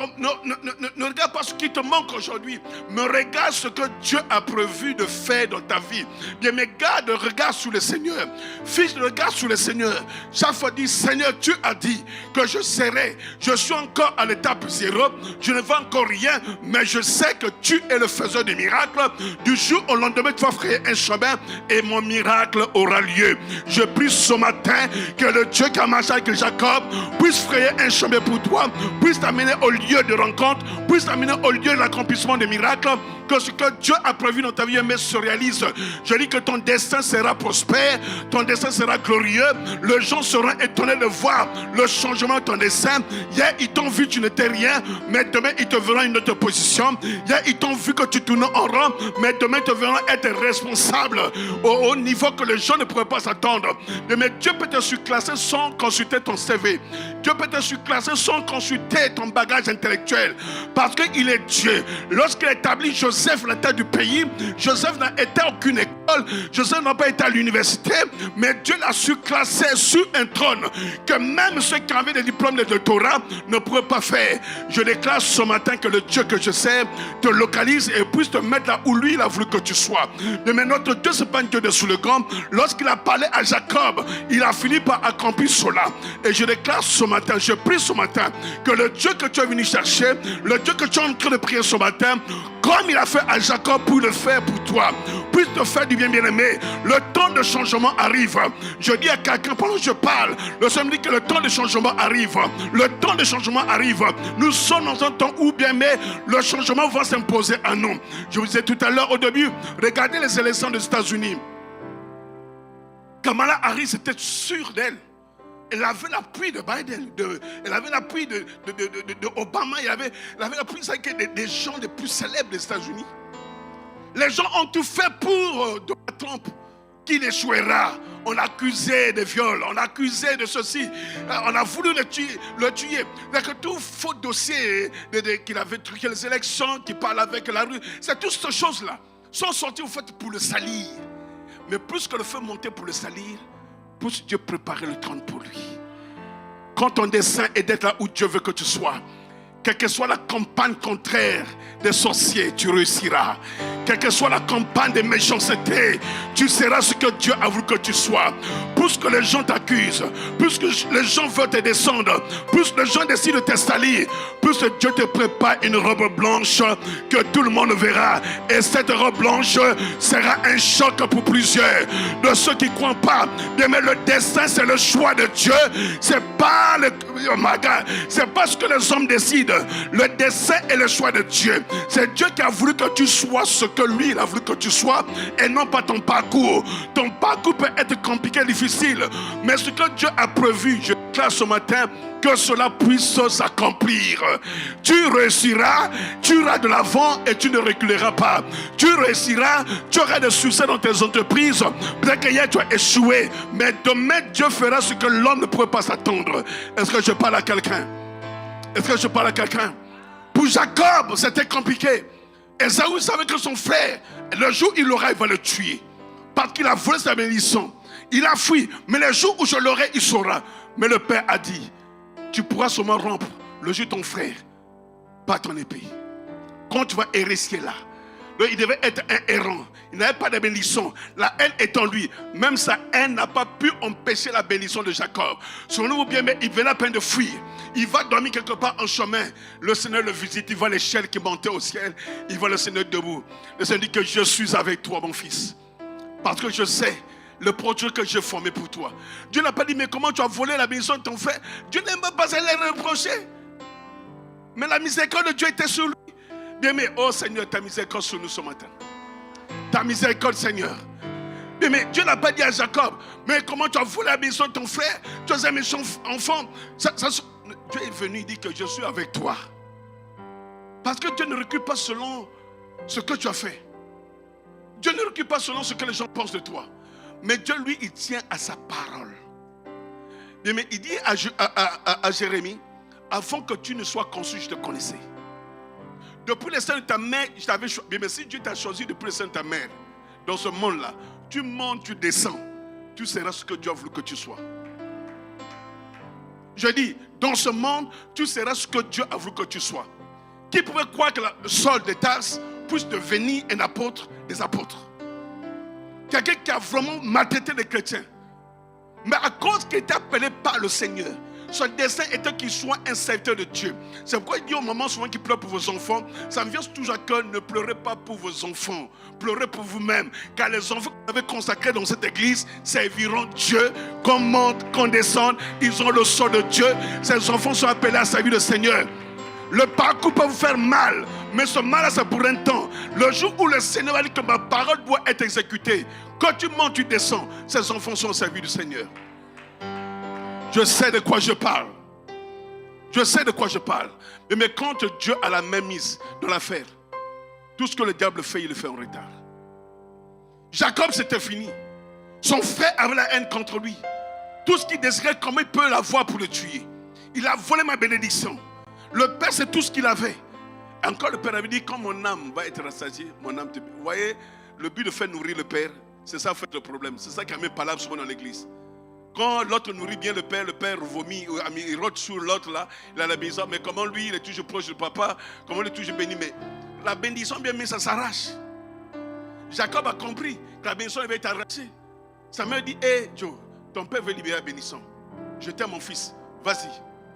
regarde pas ce qui te manque aujourd'hui. Mais regarde ce que Dieu a prévu de faire dans ta vie. Bien, mais garde le regard sur le Seigneur. Fixe le regard sur le Seigneur. Chaque fois dis, Seigneur, tu as dit que je serai. Je suis encore à l'étape 0. Je ne vends encore rien. Mais je sais que tu es le faiseur des miracles. Du jour au
au lendemain, tu vas frayer un chemin et mon miracle aura lieu. Je prie ce matin que le Dieu qui a marché avec Jacob puisse frayer un chemin pour toi, puisse t'amener au lieu de rencontre, puisse t'amener au lieu de l'accomplissement des miracles, que ce que Dieu a prévu dans ta vie se réalise. Je dis que ton destin sera prospère, ton destin sera glorieux. Les gens seront étonnés de voir le changement de ton destin. Hier, ils t'ont vu, tu n'étais rien, mais demain, ils te verront une autre position. Hier, ils t'ont vu que tu tournais en rond, mais demain, ils te verront être responsable au niveau que les gens ne pourraient pas s'attendre. Mais Dieu peut te surclasser sans consulter ton CV. Dieu peut te surclasser sans consulter ton bagage intellectuel. Parce qu'il est Dieu. Lorsqu'il établit Joseph la tête du pays, Joseph n'a été à aucune école, Joseph n'a pas été à l'université, mais Dieu l'a surclassé sur un trône que même ceux qui avaient des diplômes de doctorat ne pourraient pas faire. Je déclare ce matin que le Dieu que je sais te localise et puisse te mettre là où lui il a voulu que tu sois. Mais notre Dieu, ce n'est pas un Dieu de slogan. Lorsqu'il a parlé à Jacob, il a fini par accomplir cela. Et je déclare ce matin, je prie ce matin que le Dieu que tu es venu chercher, le Dieu que tu es en train de prier ce matin, comme il a fait à Jacob pour le faire pour toi, puisse te faire du bien, bien-aimé. Le temps de changement arrive. Je dis à quelqu'un pendant que je parle, le Seigneur me dit que le temps de changement arrive. Le temps de changement arrive. Nous sommes dans un temps où, bien aimé, le changement va s'imposer à nous. Je vous disais tout à l'heure au début, regardez les élections des États-Unis. Kamala Harris était sûre d'elle. Elle avait l'appui de Biden, elle avait l'appui de Obama, elle avait l'appui des gens les plus célèbres des États-Unis. Les gens ont tout fait pour Donald Trump, qu'il échouera. On l'accusait de viol, on l'accusait de ceci, on a voulu le tuer. Donc, tout faux dossier qu'il avait truqué les élections, qu'il parle avec la rue, c'est toutes ces choses-là sont sorties au fait pour le salir. Mais plus que le feu montait pour le salir, plus Dieu préparait le trône pour lui. Quand ton dessein est d'être là où Dieu veut que tu sois, quelle que soit la campagne contraire des sorciers, tu réussiras. Quelle que soit la campagne de méchanceté, tu seras ce que Dieu a voulu que tu sois. Plus que les gens t'accusent, plus que les gens veulent te descendre, plus les gens décident de t'installer, plus que Dieu te prépare une robe blanche que tout le monde verra. Et cette robe blanche sera un choc pour plusieurs de ceux qui ne croient pas. Mais le destin, c'est le choix de Dieu. C'est pas c'est pas ce que les hommes décident. Le destin est le choix de Dieu. C'est Dieu qui a voulu que tu sois ce que lui il a voulu que tu sois et non pas ton parcours. Ton parcours peut être compliqué, difficile, mais ce que Dieu a prévu, je déclare ce matin que cela puisse s'accomplir. Tu réussiras, tu iras de l'avant et tu ne reculeras pas. Tu réussiras, tu auras des succès dans tes entreprises. Peut-être qu'hier tu as échoué, mais demain Dieu fera ce que l'homme ne pourrait pas s'attendre. Est-ce que je parle à quelqu'un? Est-ce que je parle à quelqu'un? Pour Jacob, c'était compliqué. Ésaü savait que son frère, le jour où il l'aura, il va le tuer. Parce qu'il a volé sa bénédiction. Il a fui. Mais le jour où je l'aurai, il saura. Mais le père a dit, tu pourras seulement rompre le jour de ton frère, pas ton épée. Quand tu vas errer là, il devait être un errant. Il n'avait pas de bénédiction. La haine est en lui. Même sa haine n'a pas pu empêcher la bénédiction de Jacob. Souvenez-vous bien, mais il venait à peine de fuir. Il va dormir quelque part en chemin. Le Seigneur le visite. Il voit l'échelle qui montait au ciel. Il voit le Seigneur debout. Le Seigneur dit que je suis avec toi, mon fils. Parce que je sais le projet que j'ai formé pour toi. Dieu n'a pas dit, mais comment tu as volé la bénédiction de ton frère? Dieu n'aime pas les reprocher. Mais la miséricorde de Dieu était sur lui. Bien, mais oh Seigneur, ta miséricorde sur nous ce matin. Ta miséricorde, Seigneur. Bien, mais Dieu n'a pas dit à Jacob, mais comment tu as volé la bénédiction de ton frère? Tu as un méchant enfant. Dieu est venu, il dit que je suis avec toi. Parce que Dieu ne recule pas selon ce que tu as fait. Dieu ne recule pas selon ce que les gens pensent de toi. Mais Dieu, lui, il tient à sa parole. Bien, mais il dit à Jérémie, avant que tu ne sois conçu, je te connaissais. Depuis le sein de ta mère, je t'avais choisi. Mais si Dieu t'a choisi depuis le sein de ta mère, dans ce monde-là, tu montes, tu descends, tu seras ce que Dieu a voulu que tu sois. Je dis, dans ce monde, tu seras ce que Dieu a voulu que tu sois. Qui pouvait croire que Saul de Tarse puisse devenir un apôtre des apôtres? Quelqu'un qui a vraiment maltraité les chrétiens. Mais à cause qu'il était appelé par le Seigneur, Son dessein était qu'il soit un serviteur de Dieu. C'est pourquoi il dit aux mamans souvent qui pleurent pour vos enfants, ça me vient toujours à cœur, ne pleurez pas pour vos enfants, pleurez pour vous-même. Car les enfants que vous avez consacrés dans cette église serviront Dieu, qu'on monte, qu'on descende, ils ont le sort de Dieu. Ces enfants sont appelés à servir le Seigneur. Le parcours peut vous faire mal, mais ce mal-là c'est pour un temps. Le jour où le Seigneur va dire que ma parole doit être exécutée, quand tu montes, tu descends, ces enfants sont au service du Seigneur. Je sais de quoi je parle. Je sais de quoi je parle. Mais quand Dieu a la main mise dans l'affaire, tout ce que le diable fait, il le fait en retard. Jacob, c'était fini. Son frère avait la haine contre lui. Tout ce qu'il désirait, comment il peut l'avoir pour le tuer? Il a volé ma bénédiction. Le père, c'est tout ce qu'il avait. Encore le père avait dit, quand mon âme va être rassasiée, mon âme te... Vous voyez, le but de faire nourrir le père, c'est ça en fait le problème. C'est ça qui a mis palabre souvent dans l'église. Quand l'autre nourrit bien le père vomit, il rote sur l'autre là, il a la bénédiction. Mais comment lui, il est toujours proche du papa, comment il est toujours béni. Mais la bénédiction bien mise, ça s'arrache. Jacob a compris que la bénédiction devait être arrachée. Sa mère dit, hé Joe, ton père veut libérer la bénédiction. Je t'aime mon fils, vas-y,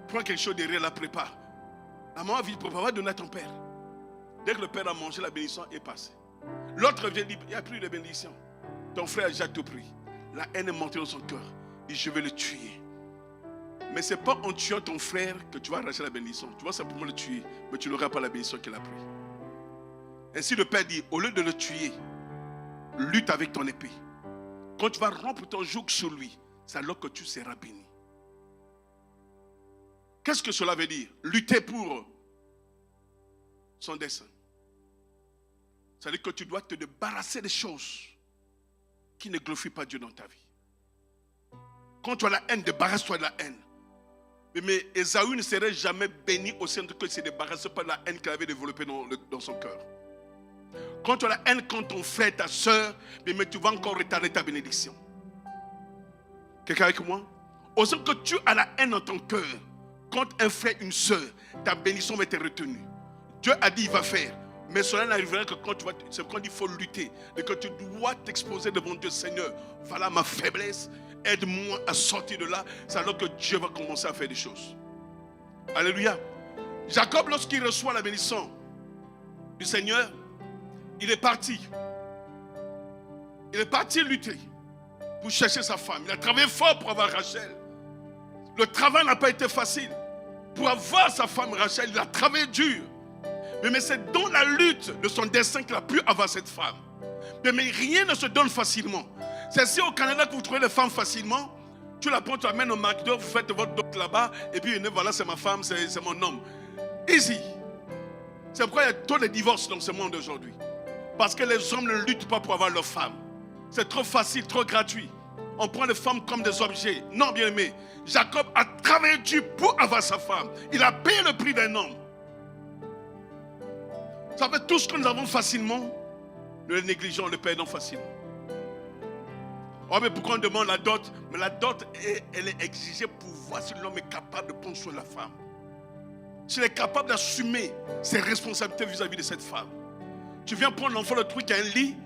prends quelque chose derrière, la prépare. La maman dit, papa, va donner à ton père. Dès que le père a mangé, la bénédiction est passée. L'autre vient dire, il n'y a plus de bénédiction. Ton frère a déjà tout pris. La haine est montée dans son cœur. Il dit, je vais le tuer. Mais ce n'est pas en tuant ton frère que tu vas arracher la bénédiction. Tu vas simplement le tuer, mais tu n'auras pas la bénédiction qu'il a pris. Ainsi le père dit, au lieu de le tuer, lutte avec ton épée. Quand tu vas rompre ton joug sur lui, c'est alors que tu seras béni. Qu'est-ce que cela veut dire? Lutter pour son dessein. C'est-à-dire que tu dois te débarrasser des choses qui ne glorifient pas Dieu dans ta vie. Quand tu as la haine, débarrasse-toi de la haine. Mais Ésaü ne serait jamais béni au sein de que se débarrasse pas de la haine qu'il avait développée dans son cœur. Quand tu as la haine contre ton frère, ta soeur, mais tu vas encore retarder ta bénédiction. Quelqu'un avec moi? Au sein que tu as la haine dans ton cœur, contre un frère, une soeur, ta bénédiction va être retenue. Dieu a dit il va faire. Mais cela n'arrivera que quand tu vas, c'est quand il faut lutter. Et que tu dois t'exposer devant Dieu, Seigneur. Voilà ma faiblesse. Aide-moi à sortir de là. C'est alors que Dieu va commencer à faire des choses. Alléluia. Jacob, lorsqu'il reçoit la bénédiction du Seigneur, il est parti. Il est parti lutter pour chercher sa femme. Il a travaillé fort pour avoir Rachel. Le travail n'a pas été facile. Pour avoir sa femme Rachel, il a travaillé dur. Mais c'est dans la lutte de son dessein qu'il a pu avoir cette femme. Mais rien ne se donne facilement. C'est si au Canada que vous trouvez les femmes facilement, tu la prends, tu l'amènes au McDo, vous faites votre dot là-bas, et puis voilà, c'est ma femme, c'est mon homme. Easy. C'est pourquoi il y a trop de divorces dans ce monde aujourd'hui. Parce que les hommes ne luttent pas pour avoir leur femme. C'est trop facile, trop gratuit. On prend les femmes comme des objets. Non, bien aimé. Jacob a travaillé dur pour avoir sa femme. Il a payé le prix d'un homme. Vous savez, tout ce que nous avons facilement, nous le négligeons, le perdons facilement. Oh, mais pourquoi on demande la dot? Mais la dot, elle est exigée pour voir si l'homme est capable de prendre soin de la femme. S'il est capable d'assumer ses responsabilités vis-à-vis de cette femme. Tu viens prendre l'enfant de truc qui a un lit,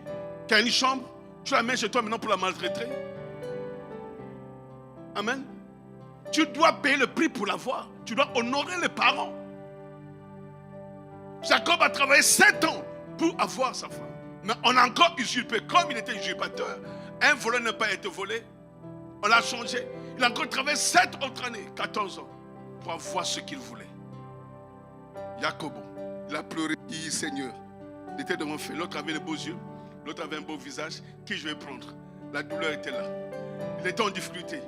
qui a une chambre, tu la mets chez toi maintenant pour la maltraiter. Amen. Tu dois payer le prix pour l'avoir. Tu dois honorer les parents. Jacob a travaillé 7 ans pour avoir sa femme. Mais on a encore usurpé. Comme il était usurpateur, un voleur n'a pas été volé. On l'a changé. Il a encore travaillé 7 autres années, 14 ans, pour avoir ce qu'il voulait. Jacob, il a pleuré, il dit, Seigneur, il était devant fait. L'autre avait les beaux yeux, l'autre avait un beau visage. Qui je vais prendre? La douleur était là. Il était en difficulté.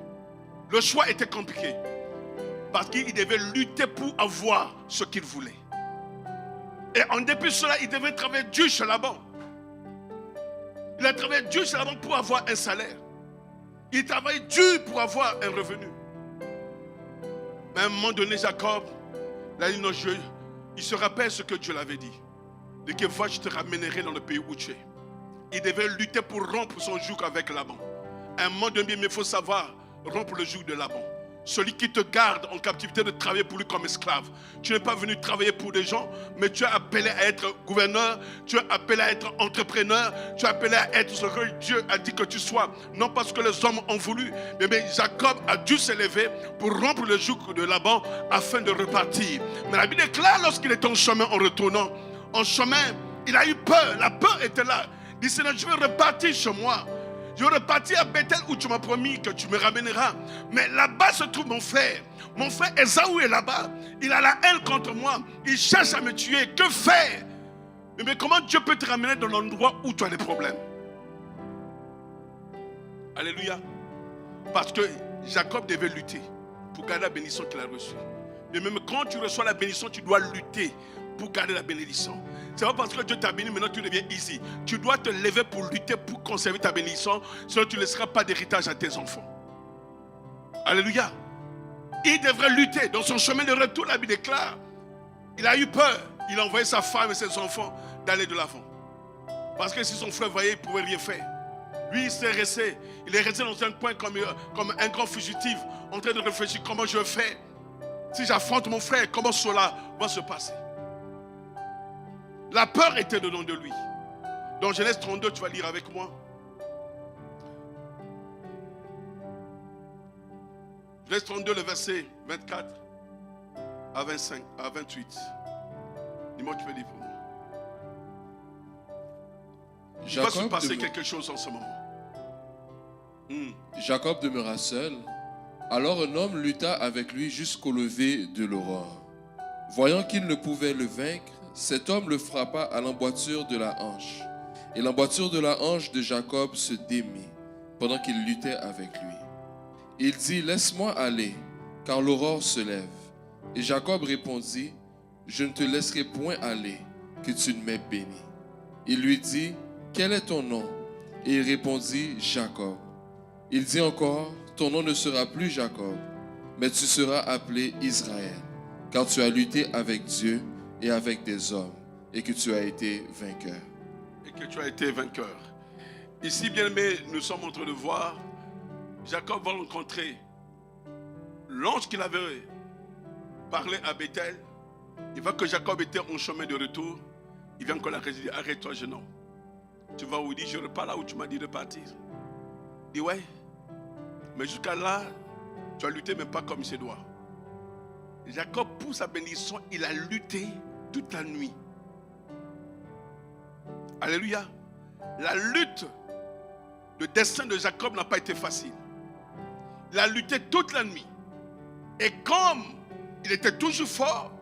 Le choix était compliqué. Parce qu'il devait lutter pour avoir ce qu'il voulait. Et en dépit de cela, il devait travailler dur chez Laban. Il a travaillé dur chez Laban pour avoir un salaire. Il travaille dur pour avoir un revenu. Mais à un moment donné, Jacob, il a dit non, il se rappelle ce que Dieu l'avait dit. De que fois je te ramènerai dans le pays où tu es. Il devait lutter pour rompre son joug avec Laban. À un moment donné, il faut savoir rompre le joug de Laban.
celui qui te garde en captivité, de travailler pour lui comme esclave. Tu n'es pas venu travailler pour des gens, mais tu es appelé à être gouverneur, tu es appelé à être entrepreneur, tu es appelé à être ce que Dieu a dit que tu sois. Non parce que les hommes ont voulu, mais Jacob a dû s'élever pour rompre le joug de Laban afin de repartir. Mais la Bible déclare, lorsqu'il était en chemin, en retournant, en chemin, il a eu peur, la peur était là. Il dit, Seigneur, je vais repartir chez moi. Je vais repartir à Bethel où tu m'as promis que tu me ramèneras. Mais là-bas se trouve mon frère. Mon frère Esaü est là-bas. Il a la haine contre moi. Il cherche à me tuer. Que faire? Mais comment Dieu peut te ramener dans l'endroit où tu as des problèmes? Alléluia. Parce que Jacob devait lutter pour garder la bénédiction qu'il a reçue. Mais même quand tu reçois la bénédiction, tu dois lutter pour garder la bénédiction. C'est pas parce que Dieu t'a béni, maintenant tu deviens easy. Tu dois te lever pour lutter, pour conserver ta bénédiction, sinon tu ne laisseras pas d'héritage à tes enfants. Alléluia. Il devrait lutter. Dans son chemin de retour, la Bible déclare, il a eu peur. Il a envoyé sa femme et ses enfants d'aller de l'avant. Parce que si son frère voyait, il ne pouvait rien faire. Lui, il s'est resté. Il est resté dans un coin comme un grand fugitif, en train de réfléchir comment je vais faire. Si j'affronte mon frère, comment cela va se passer? La peur était dedans de lui. Dans Genèse 32, tu vas lire avec moi. Genèse 32, le verset 24 à 25, à 28. Dis-moi, tu peux lire pour moi. Il va se passer quelque chose en ce moment.
Jacob demeura seul. Alors un homme lutta avec lui jusqu'au lever de l'aurore. Voyant qu'il ne pouvait le vaincre, cet homme le frappa à l'emboîture de la hanche. Et l'emboîture de la hanche de Jacob se démit pendant qu'il luttait avec lui. Il dit, laisse-moi aller, car l'aurore se lève. Et Jacob répondit, je ne te laisserai point aller, que tu ne m'aies béni. Il lui dit, quel est ton nom? Et il répondit, Jacob. Il dit encore, ton nom ne sera plus Jacob, mais tu seras appelé Israël, car tu as lutté avec Dieu et avec des hommes, et que tu as été vainqueur.
Et que tu as été vainqueur. Ici, bien-aimés, nous sommes en train de voir, Jacob va rencontrer l'ange qu'il avait parlé à Bethel. Il voit que Jacob était en chemin de retour. Il vient encore la résider. Arrête-toi, jeune homme. Tu vas où? Il dit, je repars là où tu m'as dit de partir. Il dit, ouais. Mais jusqu'à là, tu as lutté, mais pas comme il se doit. Jacob, pour sa bénédiction, il a lutté toute la nuit. Alléluia. La lutte, le destin de Jacob n'a pas été facile. Il a lutté toute la nuit. Et comme il était toujours fort,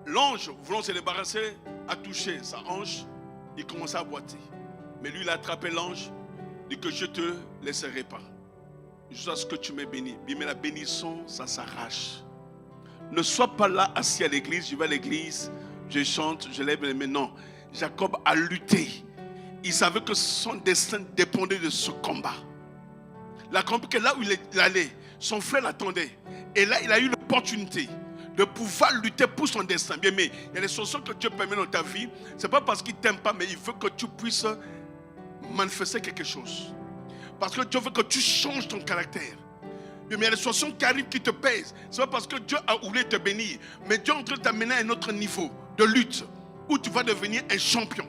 l'ange, voulant se débarrasser, a touché sa hanche. Il commença à boiter. Mais lui, il a attrapé l'ange. Il dit que je ne te laisserai pas. Jusqu'à ce que tu m'aies béni. Mais la bénédiction, ça s'arrache. Ne sois pas là assis à l'église, je vais à l'église, je chante, je lève les mains. Non, Jacob a lutté. Il savait que son destin dépendait de ce combat. La combat que là où il allait, son frère l'attendait. Et là, il a eu l'opportunité de pouvoir lutter pour son destin. Bien, mais il y a des choses que Dieu permet dans ta vie. Ce n'est pas parce qu'il ne t'aime pas, mais il veut que tu puisses manifester quelque chose. Parce que Dieu veut que tu changes ton caractère. Mais il y a des situations qui arrivent qui te pèsent. Ce n'est pas parce que Dieu a voulu te bénir. Mais Dieu est en train de t'amener à un autre niveau de lutte où tu vas devenir un champion.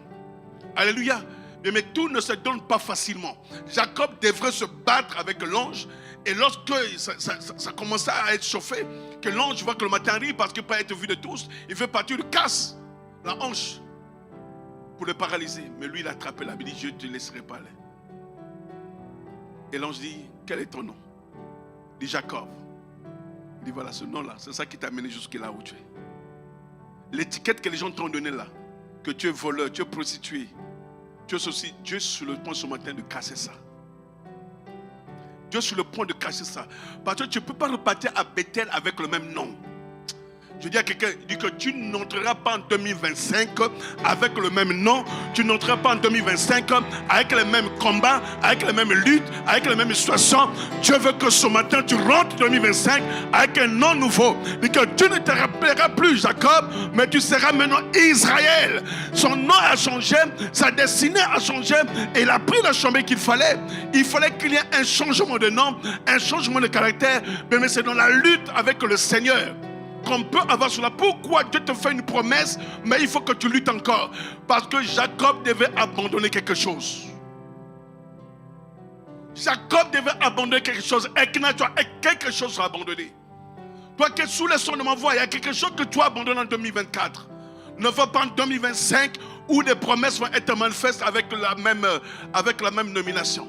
Alléluia. Mais tout ne se donne pas facilement. Jacob devrait se battre avec l'ange. Et lorsque ça commençait à être chauffé, que l'ange voit que le matin arrive parce qu'il ne peut pas être vu de tous, il fait partir, il casse la hanche pour le paralyser. Mais lui, il a attrapé la Bible, il dit, je ne te laisserai pas aller. Et l'ange dit, quel est ton nom? Il dit Jacob. Il dit voilà, ce nom-là, c'est ça qui t'a amené jusqu'à là où tu es. L'étiquette que les gens t'ont donnée là, que tu es voleur, tu es prostitué, tu es ceci, Dieu est sur le point ce matin de casser ça. Dieu est sur le point de casser ça. Parce que tu ne peux pas repartir à Bethel avec le même nom. Je dis à quelqu'un, dis que tu n'entreras pas en 2025 avec le même nom, tu n'entreras pas en 2025 avec les mêmes combats, avec les mêmes luttes, avec les mêmes situations. Dieu veut que ce matin tu rentres en 2025 avec un nom nouveau. Dis que tu ne te rappelleras plus Jacob, mais tu seras maintenant Israël. Son nom a changé, sa destinée a changé et il a pris le chemin qu'il fallait. Il fallait qu'il y ait un changement de nom, un changement de caractère, mais c'est dans la lutte avec le Seigneur qu'on peut avoir cela. Pourquoi Dieu te fait une promesse, mais il faut que tu luttes encore? Parce que Jacob devait abandonner quelque chose. Jacob devait abandonner quelque chose. Et quelque chose à abandonner. Toi qui es sous le son de ma voix, il y a quelque chose que tu as abandonné en 2024. Ne va pas en 2025 où des promesses vont être manifestes avec la même nomination.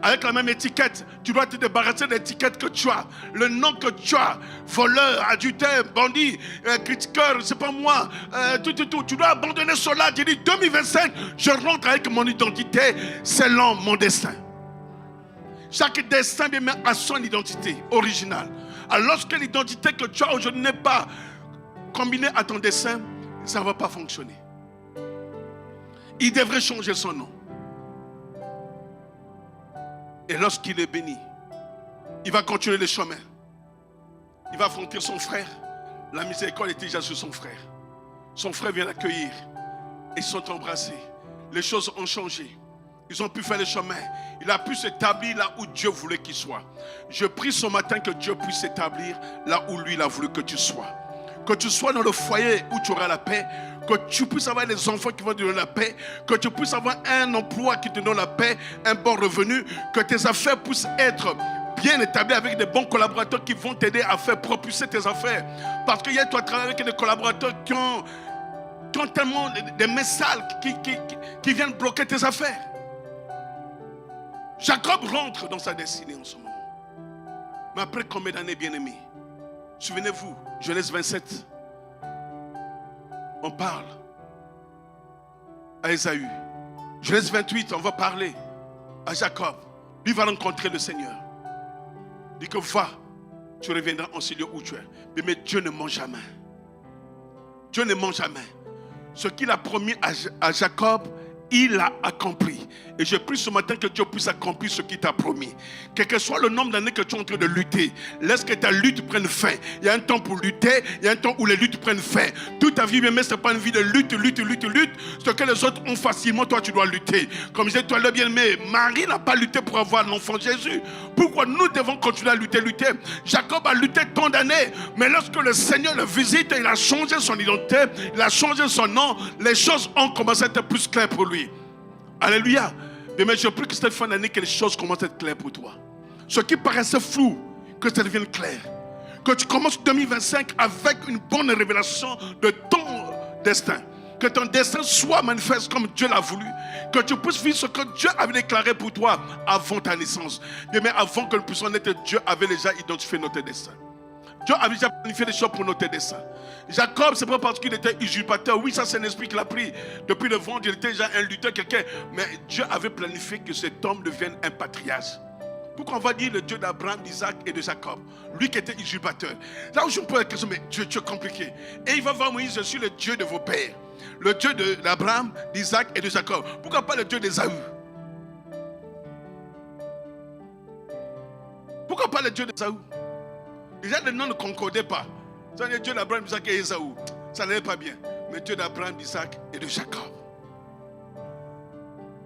Avec la même étiquette. Tu dois te débarrasser de l'étiquette que tu as. Le nom que tu as. Voleur, adultère, bandit, critiqueur, c'est pas moi. Tout. Tu dois abandonner cela. Tu dis 2025, je rentre avec mon identité selon mon destin. Chaque destin a son identité originale. Alors lorsque l'identité que tu as aujourd'hui n'est pas combinée à ton destin, ça ne va pas fonctionner. Il devrait changer son nom. Et lorsqu'il est béni, il va continuer le chemin. Il va affronter son frère. La miséricorde était déjà sur son frère. Son frère vient l'accueillir. Ils sont embrassés. Les choses ont changé. Ils ont pu faire le chemin. Il a pu s'établir là où Dieu voulait qu'il soit. Je prie ce matin que Dieu puisse s'établir là où lui il a voulu que tu sois. Que tu sois dans le foyer où tu auras la paix. Que tu puisses avoir des enfants qui vont te donner la paix. Que tu puisses avoir un emploi qui te donne la paix. Un bon revenu. Que tes affaires puissent être bien établies avec des bons collaborateurs qui vont t'aider à faire propulser tes affaires. Parce que hier tu as travaillé avec des collaborateurs qui ont tellement des mains sales qui viennent bloquer tes affaires. Jacob rentre dans sa destinée en ce moment. Mais après combien d'années, bien-aimés? Souvenez-vous, Genèse 27. On parle à Ésaü. Genèse 28, on va parler à Jacob. Lui va rencontrer le Seigneur. Il dit que va, tu reviendras en ce lieu où tu es. Mais Dieu ne ment jamais. Dieu ne ment jamais. Ce qu'il a promis à Jacob, il l'a accompli. Et je prie ce matin que Dieu puisse accomplir ce qu'il t'a promis. Quel que soit le nombre d'années que tu es en train de lutter, laisse que ta lutte prenne fin. Il y a un temps pour lutter, il y a un temps où les luttes prennent fin. Toute ta vie, mais ce n'est pas une vie de lutte. Ce que les autres ont facilement, toi tu dois lutter. Comme je disais, toi le bien-aimé, Marie n'a pas lutté pour avoir l'enfant Jésus. Pourquoi nous devons continuer à lutter? Jacob a lutté tant d'années, mais lorsque le Seigneur le visite, il a changé son identité, il a changé son nom, les choses ont commencé à être plus claires pour lui. Alléluia. Mais je prie que cette fin d'année, que les choses commencent à être claires pour toi. Ce qui paraissait flou, que ça devienne clair. Que tu commences 2025 avec une bonne révélation de ton destin. Que ton destin soit manifeste comme Dieu l'a voulu. Que tu puisses vivre ce que Dieu avait déclaré pour toi avant ta naissance. Mais avant que nous puissions naître, Dieu avait déjà identifié notre destin. Dieu avait déjà planifié des choses pour notre destin. Jacob, c'est pas parce qu'il était usurpateur. Oui, ça c'est un esprit qu'il a pris. Depuis le ventre, il était déjà un lutteur, quelqu'un. Mais Dieu avait planifié que cet homme devienne un patriarche. Pourquoi on va dire le Dieu d'Abraham, d'Isaac et de Jacob? Lui qui était usurpateur. Là où je me pose la question, mais Dieu est compliqué. Et il va voir Moïse, je suis le Dieu de vos pères. Le Dieu d'Abraham, d'Isaac et de Jacob. Pourquoi pas le Dieu d'Ésaü? Pourquoi pas le Dieu d'Ésaü? Déjà, les noms ne concordaient pas. Ça veut dire Dieu d'Abraham, d'Isaac et Ésaü. Ça n'allait pas bien. Mais Dieu d'Abraham, d'Isaac et de Jacob.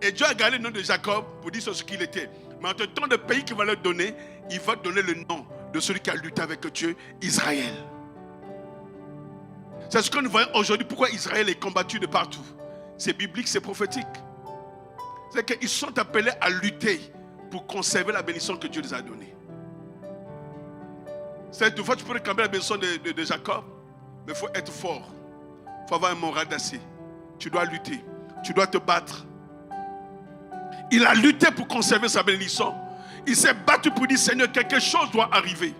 Et Dieu a gardé le nom de Jacob pour dire ce qu'il était. Mais en tant de pays qu'il va leur donner, il va donner le nom de celui qui a lutté avec Dieu, Israël. C'est ce que nous voyons aujourd'hui. Pourquoi Israël est combattu de partout? C'est biblique, c'est prophétique. C'est qu'ils sont appelés à lutter pour conserver la bénédiction que Dieu les a donnée. Cette fois, tu peux réclamer la bénédiction de Jacob, mais il faut être fort. Il faut avoir un moral d'acier. Tu dois lutter. Tu dois te battre. Il a lutté pour conserver sa bénédiction. Il s'est battu pour dire, Seigneur, quelque chose doit arriver.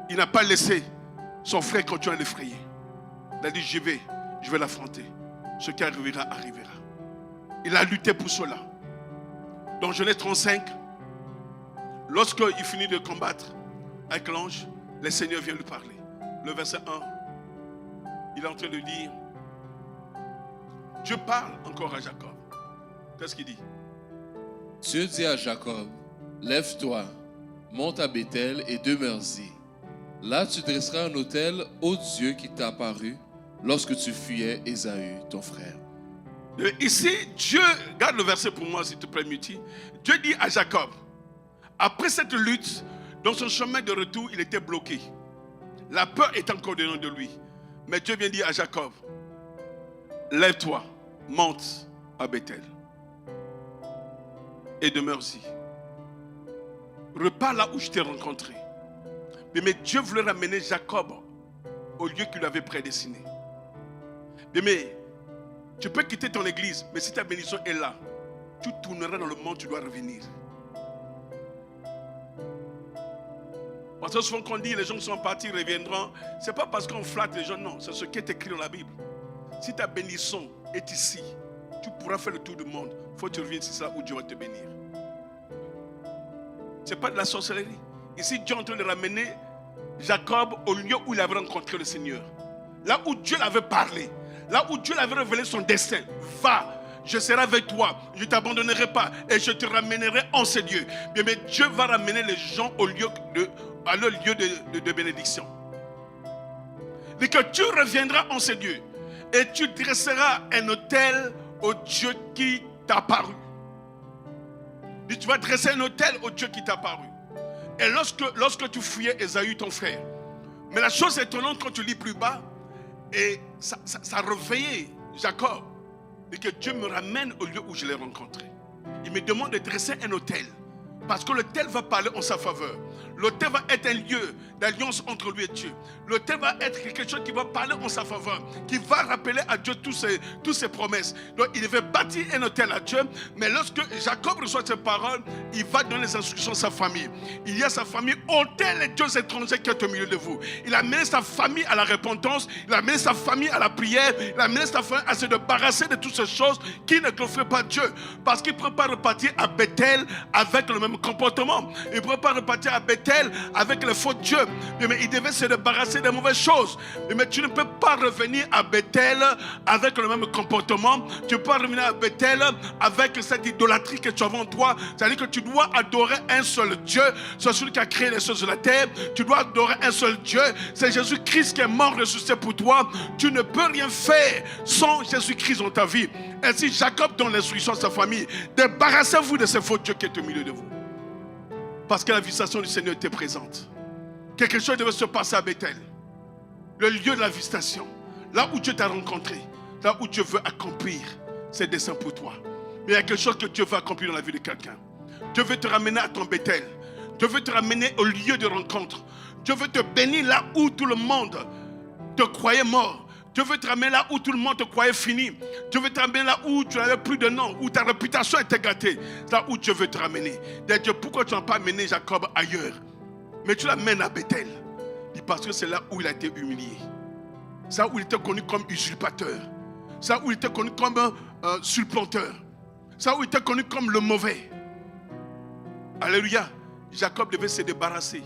Il n'a pas laissé son frère continuer à l'effrayer. Il a dit, je vais l'affronter. Ce qui arrivera, arrivera. Il a lutté pour cela. Dans Genèse 35, lorsqu'il finit de combattre avec l'ange, le Seigneur vient lui parler. Le verset 1. il est en train de dire, Dieu parle encore à Jacob. Qu'est-ce qu'il dit?
Dieu dit à Jacob, lève-toi, monte à Béthel et demeure-y. Là, tu dresseras un autel au Dieu qui t'a apparu lorsque tu fuyais Ésaü, ton frère.
Ici, Dieu, garde le verset pour moi s'il te plaît, Muti. Dieu dit à Jacob, après cette lutte, dans son chemin de retour, il était bloqué. La peur est encore dedans de lui. Mais Dieu vient dire à Jacob, lève-toi, monte à Béthel et demeure-y. Repars là où je t'ai rencontré. Mais Dieu voulait ramener Jacob au lieu qu'il avait prédestiné. Mais tu peux quitter ton église, mais si ta bénédiction est là, tu tourneras dans le monde, tu dois revenir. Parce que souvent qu'on dit les gens sont partis, reviendront, ce n'est pas parce qu'on flatte les gens, non, c'est ce qui est écrit dans la Bible. Si ta bénédiction est ici, tu pourras faire le tour du monde. Il faut que tu reviennes ici, là où Dieu va te bénir. Ce n'est pas de la sorcellerie. Ici, Dieu est en train de ramener Jacob au lieu où il avait rencontré le Seigneur. Là où Dieu l'avait parlé. Là où Dieu l'avait révélé son destin. Va, je serai avec toi. Je ne t'abandonnerai pas. Et je te ramènerai en ces lieux. Mais Dieu va ramener les gens à leur lieu de bénédiction. Et que tu reviendras en ces lieux. Et tu dresseras un autel au Dieu qui t'a apparu. Et tu vas dresser un autel au Dieu qui t'a apparu. Et lorsque tu fuyais Ésaü, ton frère. Mais la chose étonnante quand tu lis plus bas, et ça réveillait Jacob. Et que Dieu me ramène au lieu où je l'ai rencontré. Il me demande de dresser un autel. Parce que l'autel va parler en sa faveur. L'autel va être un lieu d'alliance entre lui et Dieu. L'autel va être quelque chose qui va parler en sa faveur. Qui va rappeler à Dieu toutes ses promesses. Donc il devait bâtir un autel à Dieu. Mais lorsque Jacob reçoit ces paroles, il va donner les instructions à sa famille. Il y a sa famille, ôtez les dieux étrangers qui sont au milieu de vous. Il a amené sa famille à la repentance. Il a amené sa famille à la prière. Il a amené sa famille à se débarrasser de toutes ces choses qui ne glorifient pas Dieu. Parce qu'il ne peut pas repartir à Béthel avec le même comportement. Il ne peut pas repartir à Béthel avec les faux dieux. Mais il devait se débarrasser des mauvaises choses. Mais tu ne peux pas revenir à Béthel avec le même comportement. Tu ne peux pas revenir à Béthel avec cette idolâtrie que tu as en toi. C'est-à-dire que tu dois adorer un seul Dieu. C'est celui qui a créé les choses de la terre. Tu dois adorer un seul Dieu. C'est Jésus-Christ qui est mort, ressuscité pour toi. Tu ne peux rien faire sans Jésus-Christ dans ta vie. Ainsi, Jacob donne l'instruction à sa famille. Débarrassez-vous de ces faux dieux qui sont au milieu de vous. Parce que la visitation du Seigneur était présente. Quelque chose devait se passer à Béthel. Le lieu de la visitation. Là où Dieu t'a rencontré. Là où Dieu veut accomplir ses desseins pour toi. Mais il y a quelque chose que Dieu veut accomplir dans la vie de quelqu'un. Dieu veut te ramener à ton Béthel. Dieu veut te ramener au lieu de rencontre. Dieu veut te bénir là où tout le monde te croyait mort. Dieu veut te ramener là où tout le monde te croyait fini. Dieu veut te ramener là où tu n'avais plus de nom, où ta réputation était gâtée. Là où Dieu veut te ramener. Dieu, pourquoi tu n'as pas amené Jacob ailleurs? Mais tu l'amènes à Béthel. Parce que c'est là où il a été humilié. C'est là où il était connu comme usurpateur. C'est là où il était connu comme un supplanteur. C'est là où il était connu comme le mauvais. Alléluia. Jacob devait se débarrasser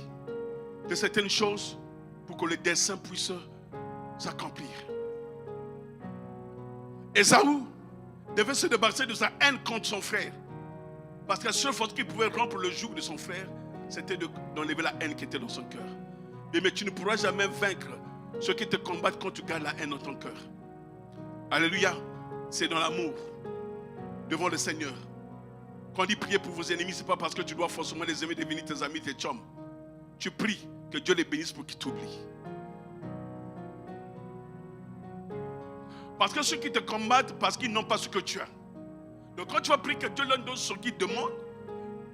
de certaines choses pour que le dessein puisse s'accomplir. Ésaü devait se débarrasser de sa haine contre son frère. Parce que la seule faute qu'il pouvait rompre le joug de son frère, c'était d'enlever la haine qui était dans son cœur. Mais tu ne pourras jamais vaincre ceux qui te combattent quand tu gardes la haine dans ton cœur. Alléluia. C'est dans l'amour devant le Seigneur. Quand on dit prier pour vos ennemis, ce n'est pas parce que tu dois forcément les aimer, devenir tes amis, tes chums. Tu pries que Dieu les bénisse pour qu'ils t'oublient. Parce que ceux qui te combattent, parce qu'ils n'ont pas ce que tu as. Donc quand tu vas prier que Dieu leur donne ce qu'ils demandent,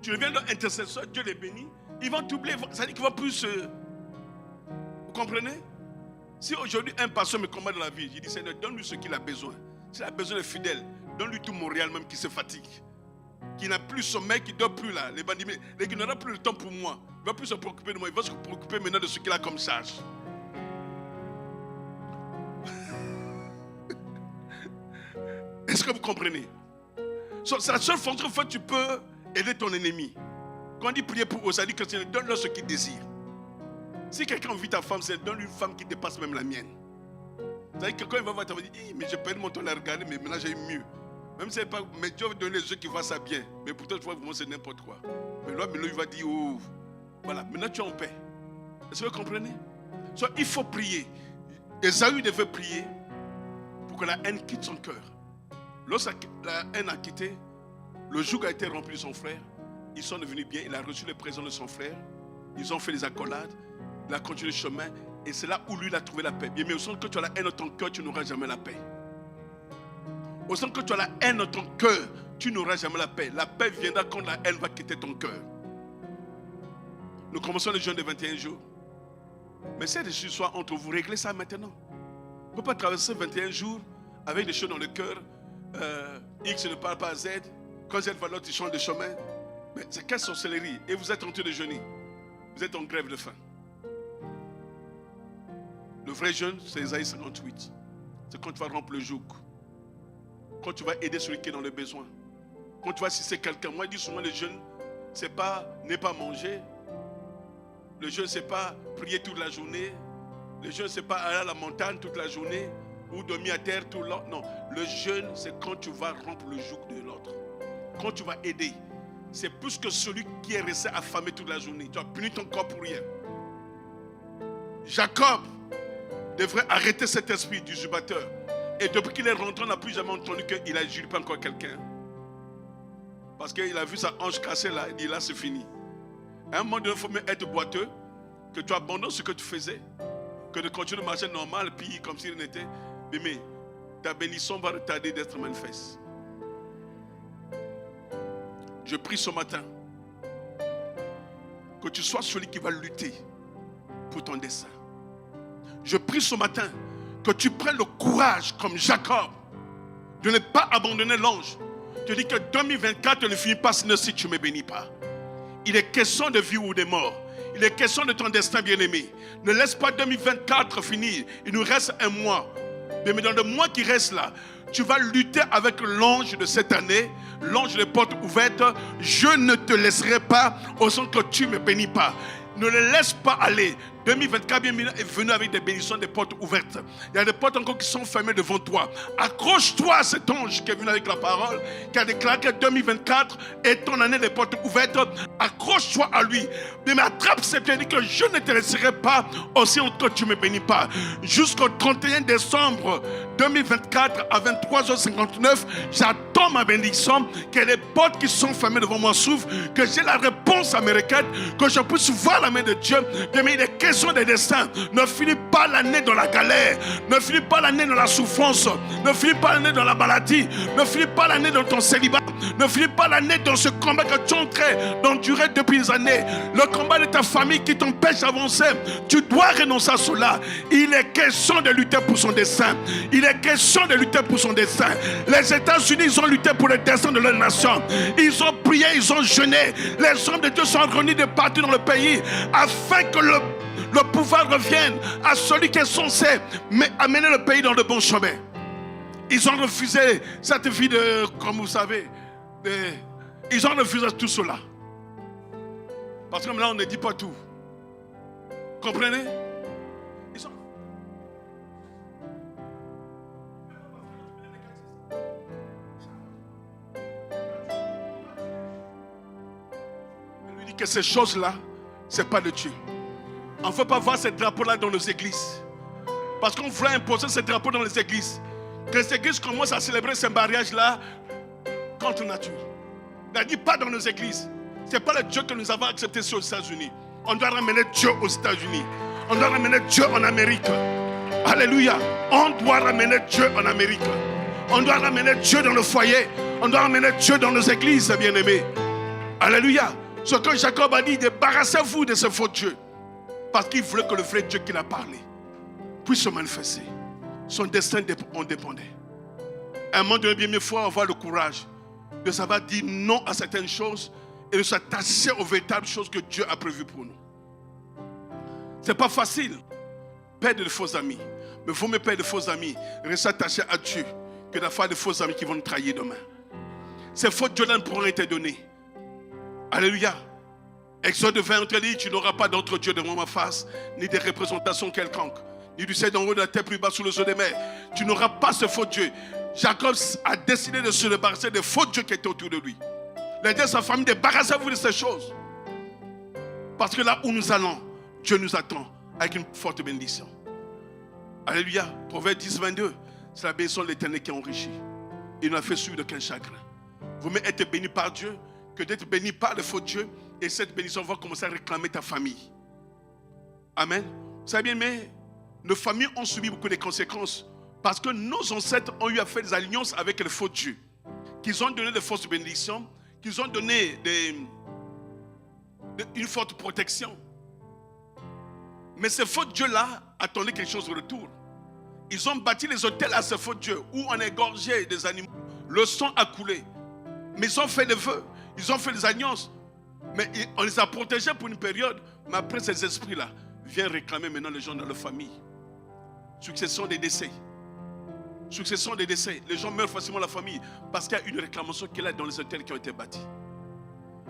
tu deviens leur intercesseur, Dieu les bénit, ils vont t'oublier. Ça dit qu'il va plus se... Vous comprenez? Si aujourd'hui un pasteur me combat dans la vie, je dis Seigneur, donne-lui ce qu'il a besoin. S'il a besoin de fidèles, donne-lui tout Montréal même qui se fatigue. Qui n'a plus sommeil, qui ne dort plus là. Les bandits, mais qui n'aura plus le temps pour moi. Il ne va plus se préoccuper de moi, il va se préoccuper maintenant de ce qu'il a comme charge. Est-ce que vous comprenez? C'est la seule fonction que tu peux aider ton ennemi. Quand on dit prier pour eux, ça dit que Seigneur, donne-leur ce qu'ils désirent. Si quelqu'un envie ta femme, c'est donne-lui une femme qui dépasse même la mienne. C'est-à-dire que quand il va voir, tu vas dire, mais j'ai perdu mon temps à la regarder, mais maintenant j'ai mieux. Même si c'est pas, mais Dieu va donner les yeux qui voient ça bien. Mais pourtant, tu vois, vraiment, c'est n'importe quoi. Mais là, il va dire, oh, voilà, maintenant tu es en paix. Est-ce que vous comprenez? So, il faut prier. Ésaü devait prier pour que la haine quitte son cœur. Lorsque la haine a quitté, le joug a été rempli de son frère. Ils sont devenus bien. Il a reçu le présent de son frère. Ils ont fait les accolades. Il a continué le chemin. Et c'est là où lui, il a trouvé la paix. Bien, mais au sens que tu as la haine dans ton cœur, tu n'auras jamais la paix. Au sens que tu as la haine dans ton cœur, tu n'auras jamais la paix. La paix viendra quand la haine va quitter ton cœur. Nous commençons le jeûne de 21 jours. Mais c'est des histoires entre vous. Réglez ça maintenant. On ne peut pas traverser 21 jours avec des choses dans le cœur. X ne parle pas à Z. Quand Z va l'autre, il change de chemin. Mais c'est quelle sorcellerie? Et vous êtes en train de jeûner. Vous êtes en grève de faim. Le vrai jeûne, c'est Ésaïe 58. C'est quand tu vas rompre le joug. Quand tu vas aider celui qui est dans le besoin. Quand tu vas assister quelqu'un. Moi, je dis souvent, le jeûne, c'est pas ne pas manger. Le jeûne, c'est pas prier toute la journée. Le jeûne, c'est pas aller à la montagne toute la journée. Ou dormir à terre tout l'autre. Non. Le jeûne, c'est quand tu vas rompre le joug de l'autre. Quand tu vas aider. C'est plus que celui qui est resté affamé toute la journée. Tu as puni ton corps pour rien. Jacob devrait arrêter cet esprit d'usurpateur. Et depuis qu'il est rentré, on n'a plus jamais entendu qu'il a usurpé encore quelqu'un. Parce qu'il a vu sa hanche cassée là, il dit là c'est fini. À un moment donné, il faut même être boiteux, que tu abandonnes ce que tu faisais, que de continuer de marcher normal, puis comme s'il n'était. Mais ta bénédiction va retarder d'être manifeste. Je prie ce matin que tu sois celui qui va lutter pour ton dessein. Je prie ce matin que tu prennes le courage comme Jacob de ne pas abandonner l'ange. Je dis que 2024 ne finit pas si tu ne me bénis pas. Il est question de vie ou de mort. Il est question de ton destin bien-aimé. Ne laisse pas 2024 finir. Il nous reste un mois. Mais dans le mois qui reste là, tu vas lutter avec l'ange de cette année, l'ange des portes ouvertes. Je ne te laisserai pas au sens que tu ne me bénis pas. Ne le laisse pas aller. 2024 est venu avec des bénédictions, des portes ouvertes. Il y a des portes encore qui sont fermées devant toi. Accroche-toi à cet ange qui est venu avec la parole, qui a déclaré que 2024 est ton année des portes ouvertes. Accroche-toi à lui. Mais attrape cette pierre et dis que je ne te laisserai pas aussi longtemps que tu ne me bénis pas. Jusqu'au 31 décembre 2024 à 23h59, j'attends ma bénédiction, que les portes qui sont fermées devant moi s'ouvrent, que j'ai la réponse à mes requêtes, que je puisse voir la main de Dieu. Mais il est question des destins. Ne finis pas l'année dans la galère, ne finis pas l'année dans la souffrance, ne finis pas l'année dans la maladie, ne finis pas l'année dans ton célibat, ne finis pas l'année dans ce combat que tu es en train d'endurer depuis des années. Le combat de ta famille qui t'empêche d'avancer, tu dois renoncer à cela. Il est question de lutter pour son destin. Il est question de lutter pour son destin. Les États-Unis, ils ont lutté pour le destin de leur nation. Ils ont prié, ils ont jeûné. Les hommes de Dieu sont réunis de partout dans le pays afin que le pouvoir revienne à celui qui est censé amener le pays dans le bon chemin. Ils ont refusé cette vie de, comme vous savez, ils ont refusé tout cela. Parce que maintenant on ne dit pas tout. Comprenez? Ils ont... Il lui dit que ces choses-là, ce n'est pas de Dieu. On ne veut pas voir ces drapeaux-là dans nos églises. Parce qu'on voulait imposer ces drapeaux dans les églises. Que les églises commencent à célébrer ces mariages-là contre nature. Il n'a dit pas dans nos églises. Ce n'est pas le Dieu que nous avons accepté aux États-Unis. On doit ramener Dieu aux États-Unis. On doit ramener Dieu en Amérique. Alléluia. On doit ramener Dieu en Amérique. On doit ramener Dieu dans le foyer. On doit ramener Dieu dans nos églises, bien-aimés. Alléluia. Ce que Jacob a dit, débarrassez-vous de ce faux Dieu. Parce qu'il voulait que le vrai Dieu qu'il a parlé puisse se manifester. Son destin en dépendait. À un moment donné, bien, il faut avoir le courage de savoir dire non à certaines choses et de s'attacher aux véritables choses que Dieu a prévues pour nous. Ce n'est pas facile. Perdre de faux amis. Mais il faut me perdre de faux amis. Rester attaché à Dieu que d'avoir de faux amis qui vont nous trahir demain. Ces faux Dieu ne pourront être donnés. Alléluia. Exode 20 te dit, tu n'auras pas d'autre Dieu devant ma face, ni de représentation quelconque. ni du ciel d'en haut de la terre plus bas sous les eaux des mers. Tu n'auras pas ce faux Dieu. Jacob a décidé de se débarrasser des faux dieux qui étaient autour de lui. Il a dit à sa famille, débarrassez-vous de ces choses. Parce que là où nous allons, Dieu nous attend avec une forte bénédiction. Alléluia. Proverbe 10, 22. C'est la bénédiction de l'Éternel qui enrichit. Il n'a fait suivre d'aucun chagrin. Vous mieux être béni par Dieu que d'être béni par le faux Dieu. Et cette bénédiction va commencer à réclamer ta famille. Amen. Vous savez bien, mais nos familles ont subi beaucoup de conséquences parce que nos ancêtres ont eu à faire des alliances avec les faux dieux, qu'ils ont donné de fausses bénédictions, qu'ils ont donné une forte protection. Mais ces faux dieux-là attendaient quelque chose de retour. Ils ont bâti les hôtels à ces faux dieux où on a égorgé des animaux. Le sang a coulé. Mais ils ont fait des vœux, ils ont fait des alliances. Mais on les a protégés pour une période. Mais après, ces esprits-là viennent réclamer maintenant les gens dans leur famille. Succession des décès. Succession des décès. Les gens meurent facilement dans la famille parce qu'il y a une réclamation qui est là dans les hôtels qui ont été bâtis.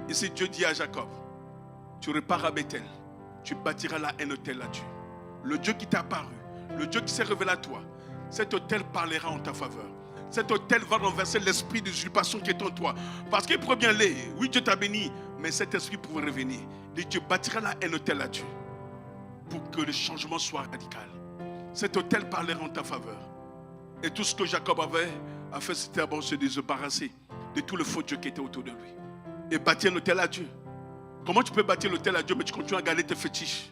Ici, Dieu dit à Jacob, tu repars à Bethel, tu bâtiras là un hôtel à Dieu. Le Dieu qui t'a apparu, le Dieu qui s'est révélé à toi, cet hôtel parlera en ta faveur. Cet hôtel va renverser l'esprit d'usurpation qui est en toi. Parce qu'il pourrait bien aller. Oui, Dieu t'a béni, mais cet esprit pourrait revenir. Et Dieu bâtira là un hôtel à Dieu pour que le changement soit radical. Cet hôtel parlera en ta faveur. Et tout ce que Jacob avait à faire, c'était d'abord se débarrasser de tout le faux Dieu qui était autour de lui. Et bâtir un hôtel à Dieu. Comment tu peux bâtir l'hôtel à Dieu, mais tu continues à garder tes fétiches?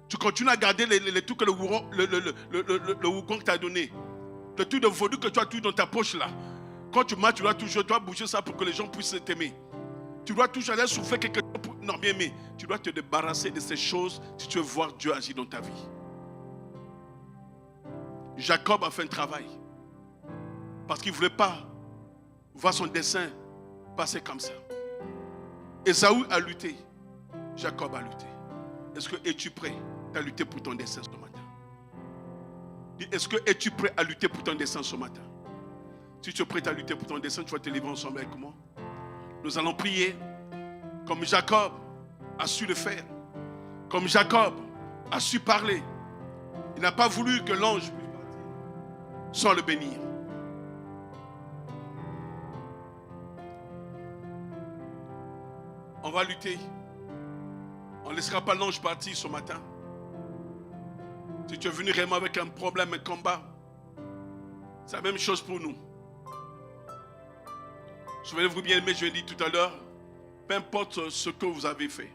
Tu continues à garder les trucs que le Wukong t'a donné. Le truc de vaudou que tu as tout dans ta poche là. Quand tu marches, tu dois bouger ça pour que les gens puissent t'aimer. Tu dois toujours aller souffler quelque chose pour... Non, bien aimé. Tu dois te débarrasser de ces choses si tu veux voir Dieu agir dans ta vie. Jacob a fait un travail. Parce qu'il ne voulait pas voir son dessein passer comme ça. Ésaü a lutté. Jacob a lutté. Est-ce que es-tu prêt à lutter pour ton dessein ce matin? Est-ce que es-tu prêt à lutter pour ton dessein ce matin? Si tu es prêt à lutter pour ton dessein, tu vas te lever ensemble avec moi. Nous allons prier comme Jacob a su le faire. Comme Jacob a su parler. Il n'a pas voulu que l'ange puisse partir sans le bénir. On va lutter. On ne laissera pas l'ange partir ce matin. Si tu es venu réellement avec un problème, un combat, c'est la même chose pour nous. Souvenez-vous bien, mais je l'ai dit tout à l'heure, peu importe ce que vous avez fait,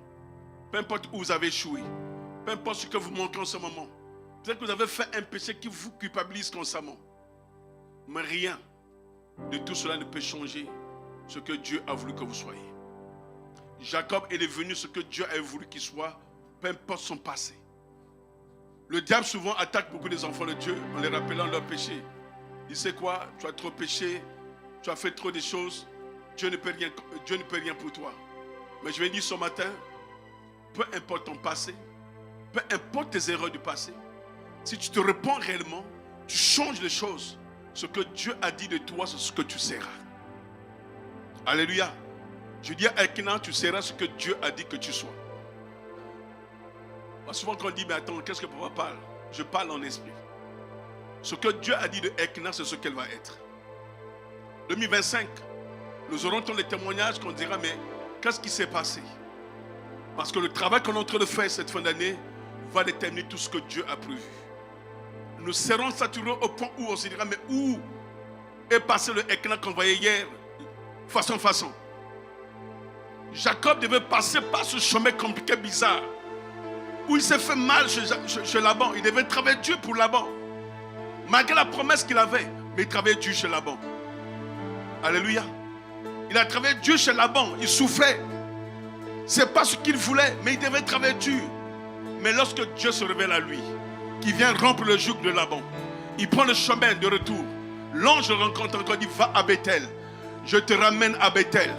peu importe où vous avez échoué, peu importe ce que vous manquez en ce moment, peut-être que vous avez fait un péché qui vous culpabilise constamment. Mais rien de tout cela ne peut changer ce que Dieu a voulu que vous soyez. Jacob est devenu ce que Dieu a voulu qu'il soit, peu importe son passé. Le diable souvent attaque beaucoup des enfants de Dieu en les rappelant leurs péchés. Il sait quoi? Tu as trop péché, tu as fait trop de choses, Dieu ne peut rien pour toi. Mais je vais dire ce matin, peu importe ton passé, peu importe tes erreurs du passé, si tu te répands réellement, tu changes les choses. Ce que Dieu a dit de toi, c'est ce que tu seras. Alléluia. Je dis à Ekna, tu seras ce que Dieu a dit que tu sois. Souvent quand on dit, mais attends, qu'est-ce que papa parle? Je parle en esprit. Ce que Dieu a dit de Ekna, c'est ce qu'elle va être. 2025, nous aurons tant de témoignages qu'on dira, mais qu'est-ce qui s'est passé? Parce que le travail qu'on est en train de faire cette fin d'année va déterminer tout ce que Dieu a prévu. Nous serons saturés au point où on se dira, mais où est passé le Ekna qu'on voyait hier? Façon. Jacob devait passer par ce chemin compliqué, bizarre, où il s'est fait mal chez Laban. Il devait travailler dur pour Laban. Malgré la promesse qu'il avait, mais il travaillait dur chez Laban. Alléluia. Il a travaillé dur chez Laban. Il souffrait. Ce n'est pas ce qu'il voulait, mais il devait travailler dur. Mais lorsque Dieu se révèle à lui, qui vient rompre le joug de Laban, il prend le chemin de retour. L'ange le rencontre encore, dit, va à Bethel. Je te ramène à Bethel.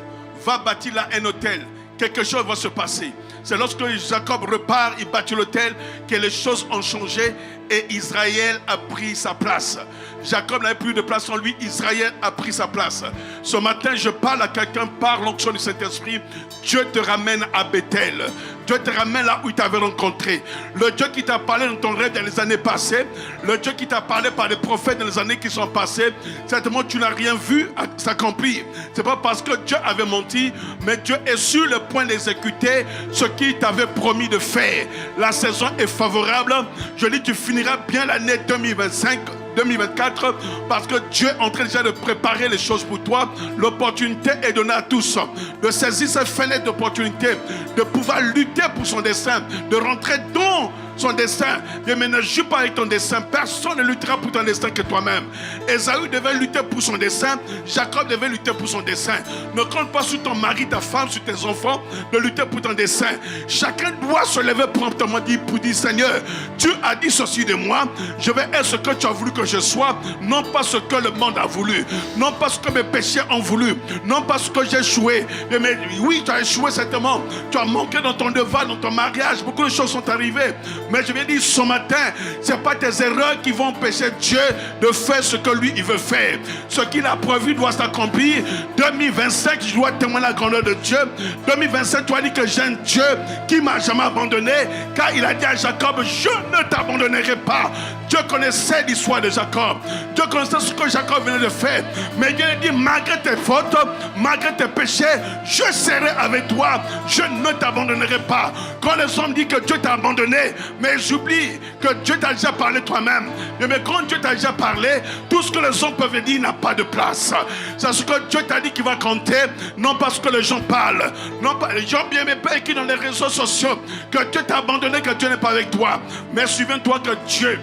Va bâtir là un hôtel. Quelque chose va se passer. C'est lorsque Jacob repart, il bâtit l'hôtel, que les choses ont changé et Israël a pris sa place. Jacob n'avait plus de place en lui, Israël a pris sa place. Ce matin, je parle à quelqu'un par l'onction du Saint-Esprit. Dieu te ramène à Bethel. Dieu te ramène là où il t'avait rencontré. Le Dieu qui t'a parlé dans ton rêve dans les années passées, le Dieu qui t'a parlé par les prophètes dans les années qui sont passées, certainement tu n'as rien vu s'accomplir. C'est pas parce que Dieu avait menti, mais Dieu est sur le point d'exécuter ce qu'il t'avait promis de faire. La saison est favorable. Je dis, tu finiras bien l'année 2024, parce que Dieu est en train déjà de préparer les choses pour toi. L'opportunité est donnée à tous de saisir cette fenêtre d'opportunité, de pouvoir lutter pour son dessein, de rentrer dans son dessein. Ne ménage pas avec ton dessein. Personne ne luttera pour ton dessein que toi-même. Ésaü devait lutter pour son dessein. Jacob devait lutter pour son dessein. Ne compte pas sur ton mari, ta femme, sur tes enfants de lutter pour ton dessein. Chacun doit se lever promptement pour dire, Seigneur, tu as dit ceci de moi. Je vais être ce que tu as voulu que je sois, non pas ce que le monde a voulu, non pas ce que mes péchés ont voulu, non pas ce que j'ai échoué. Mais oui, tu as échoué certainement. Tu as manqué dans ton devoir, dans ton mariage. Beaucoup de choses sont arrivées. Mais je viens dire ce matin, ce n'est pas tes erreurs qui vont empêcher Dieu de faire ce que lui, il veut faire. Ce qu'il a prévu doit s'accomplir. 2025, je dois témoigner la grandeur de Dieu. 2027, tu as dit que j'ai un Dieu qui ne m'a jamais abandonné, car il a dit à Jacob, je ne t'abandonnerai pas. Dieu connaissait l'histoire de Jacob. Dieu connaissait ce que Jacob venait de faire. Mais Dieu a dit, malgré tes fautes, malgré tes péchés, je serai avec toi. Je ne t'abandonnerai pas. Quand les hommes disent que Dieu t'a abandonné, mais j'oublie que Dieu t'a déjà parlé toi-même. Mais quand Dieu t'a déjà parlé, tout ce que les hommes peuvent dire n'a pas de place. C'est ce que Dieu t'a dit qui va compter, non pas ce que les gens parlent. Non pas les gens bien mes pères qui dans les réseaux sociaux, que Dieu t'a abandonné, que Dieu n'est pas avec toi. Mais souviens-toi que Dieu,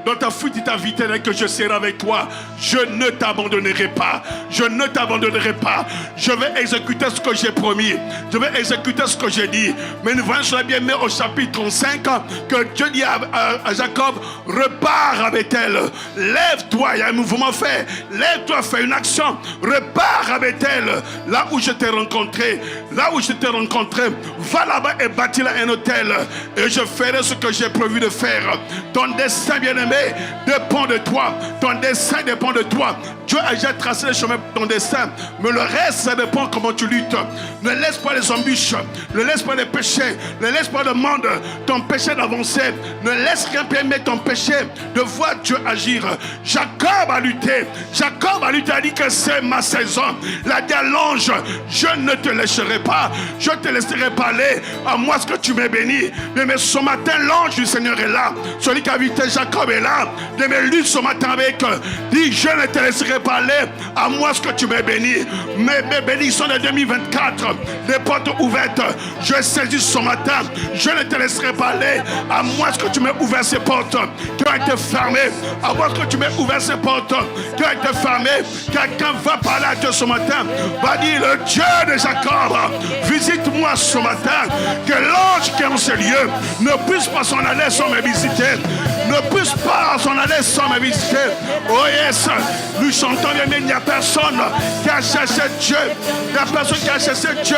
dans ta fuite, il t'a invité que je serai avec toi. Je ne t'abandonnerai pas. Je ne t'abandonnerai pas. Je vais exécuter ce que j'ai promis. Je vais exécuter ce que j'ai dit. Mais nous voyons cela bien mais au chapitre 35 que Dieu dit à Jacob, repars à Bethel. Lève-toi, il y a un mouvement fait. Lève-toi, fais une action. Repars à Bethel, là où je t'ai rencontré. Là où je t'ai rencontré. Va là-bas et bâtis là un hôtel. Et je ferai ce que j'ai prévu de faire. Ton destin, bien-aimé, dépend de toi. Ton destin dépend de toi. Dieu a déjà tracé le chemin pour ton destin. Mais le reste, ça dépend comment tu luttes. Ne laisse pas les embûches. Ne laisse pas les péchés. Ne laisse pas le monde t'empêcher d'avancer. Ne laisse rien permettre ton péché de voir Dieu agir. Jacob a lutté. Jacob a lutté, a dit que c'est ma saison. Il a dit à l'ange, je ne te laisserai pas. Je te laisserai pas aller. À moi ce que tu m'as béni. Mais ce matin, l'ange du Seigneur est là. Celui qui a invité Jacob est là. De mes luttes ce matin avec dit, je ne te laisserai pas aller. À moi ce que tu m'as béni. Mes bénédictions de 2024, les portes ouvertes, je saisis ce matin. Je ne te laisserai pas aller. À moi ce que tu m'as ouvert ces portes qui ont été fermées. À moi ce que tu m'as ouvert ces portes qui ont été fermées. Quelqu'un va parler à Dieu ce matin. Va dire, le Dieu de Jacob, visite-moi ce matin. Que l'ange qui est en ce lieu ne puisse pas s'en aller sans me visiter. Ne puisse pas s'en aller sans me visiter. Oh yes, nous chantons bien, mais il n'y a personne qui a cherché Dieu. Il n'y a personne qui a cherché Dieu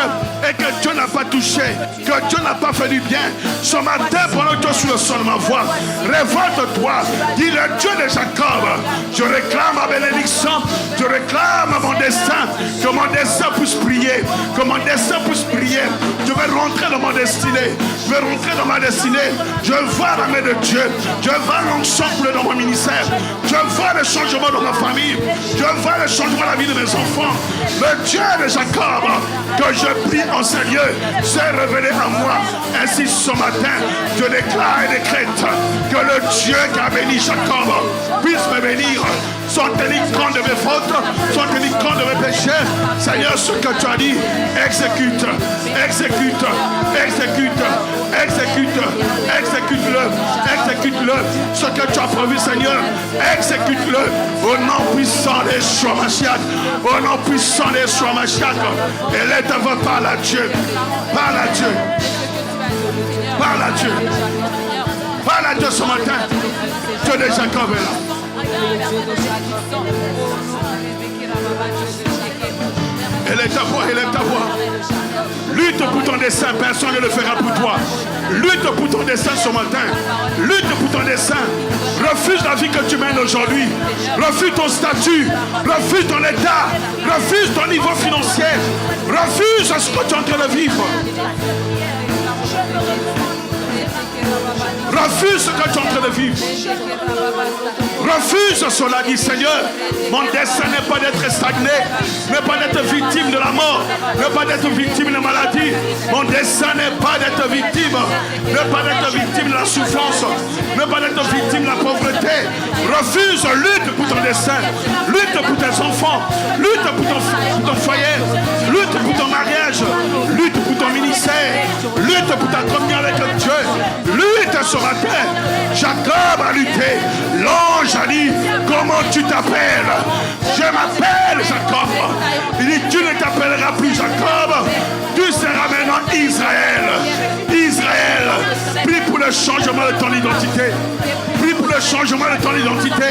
et que Dieu n'a pas touché, que Dieu n'a pas fait du bien. Ce matin, pendant que tu es sur le son de ma voix, révolte-toi. Dis le Dieu de Jacob, je réclame ma bénédiction, je réclame mon destin, que mon destin puisse prier, que mon destin puisse prier. Je vais rentrer dans mon destinée, je vais rentrer dans ma destinée. Je vois la main de Dieu, je vois l'ensemble dans mon ministère, je vois le changement dans ma famille, je vois le changement dans la vie de mes enfants. Le Dieu de Jacob, que je prie en ce lieu, s'est révélé à moi. Ainsi ce matin, je déclare et décrète que le Dieu qui a béni Jacob puisse me bénir, sans tenir compte de mes fautes, sans tenir compte de mes péchés. Seigneur, ce que tu as dit, exécute, exécute, exécute, exécute, exécute-le, exécute-le. Ce que tu as prévu, Seigneur, exécute-le. Au nom puissant des Yeshua Mashiach, au nom puissant des Yeshua Mashiach. Et là, ta voix, parle à Dieu, parle à Dieu, parle à Dieu, parle à Dieu ce matin. Dieu de Jacob est là. Élève ta voix, élève ta voix. Lutte pour ton destin, personne ne le fera pour toi. Lutte pour ton destin ce matin. Lutte pour ton destin. Refuse la vie que tu mènes aujourd'hui. Refuse ton statut. Refuse ton état. Refuse ton niveau financier. Refuse ce que tu es en train de vivre. Refuse ce que tu es en train de vivre. Refuse cela, dit Seigneur. Mon destin n'est pas d'être stagné, n'est pas d'être victime de la mort, n'est pas d'être victime de la maladie. Mon destin n'est pas d'être victime, n'est pas d'être victime de la souffrance, n'est pas d'être victime de la pauvreté. Refuse, lutte pour ton destin, lutte pour tes enfants, lutte pour ton foyer, lutte pour ton mariage, lutte pour ton ministère, lutte pour ta communion avec Dieu, lutte ce matin. Jacob a lutté. L'ange a dit, comment tu t'appelles? Je m'appelle Jacob. Il dit, tu ne t'appelleras plus Jacob, tu seras maintenant Israël. Israël, prie pour le changement de ton identité. Prie pour le changement de ton identité.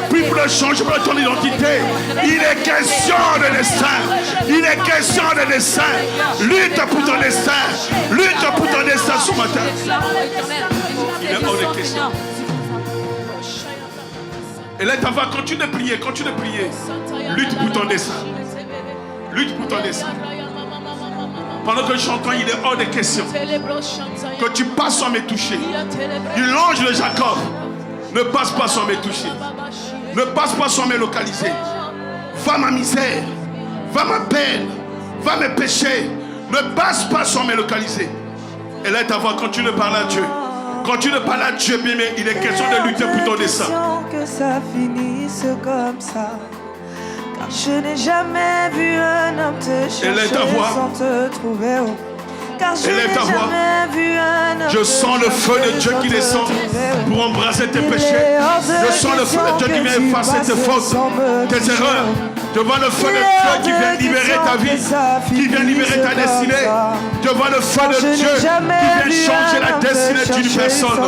Prie pour le changement de ton identité. Il est question de destin. Il est question de destin. Lutte pour ton destin. Lutte pour ton destin ce matin. Il est hors de question. Et là, ta voix, continue de prier, continue de prier. Lutte pour ton destin. Lutte pour ton destin. Pendant que j'entends, il est hors de question que tu passes sans me toucher. Il l'ange de Jacob. Ne passe pas sans me toucher. Ne passe pas sans me localiser. Va ma misère, va ma peine, va mes péchés. Ne passe pas sans me localiser. Et là, ta voix, continue de parler à Dieu. Continue de parler à Dieu, bien, mais il est question de lutter pour ton destin.
Que ça finisse comme ça, car je n'ai jamais vu un homme te chercher sans te trouver. Car je n'ai jamais vu un homme.
Je sens le feu de Dieu qui descend pour embrasser tes péchés. Je sens le feu de Dieu qui vient effacer tes fautes, tes erreurs. Je vois le feu de Dieu qui vient libérer ta vie, qui vient libérer ta destinée. Je vois le feu de Dieu qui vient changer la destinée d'une personne.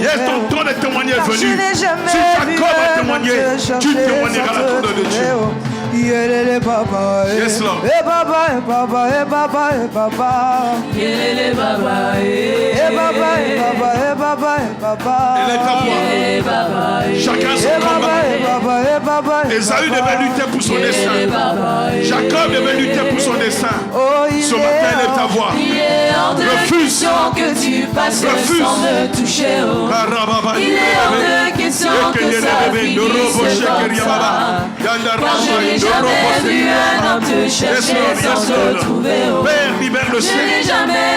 Yes, ton temps de témoigner est venu. Si Jacob a témoigné, tu témoigneras la tour de Dieu.
Yelele baba,
yes, Lord.
Baba, baba, baba, baba.
Yelele baba,
Baba, baba, baba.
Elle est ta voix. Chacun son combat. Esaü devait lutter pour son destin. Jacob devait lutter pour son destin. Ce matin, lève ta voix.
Refuse que tu passes sans me toucher. Il est hors de question que ça finisse comme ça. Car je n'ai jamais vu un homme te chercher sans te trouver.
Père, libère le ciel.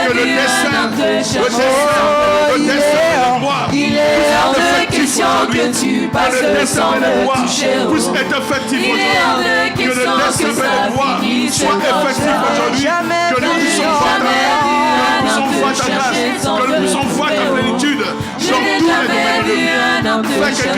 Que le destin,
il est hors de question que tu passes sans me toucher.
Puisse être effectif aujourd'hui. Que le destin de loi soit effectif aujourd'hui. Que nous puissions voir ta grâce. Que nous puissions voir ta plénitude.
Je n'ai jamais vu un homme te chercher.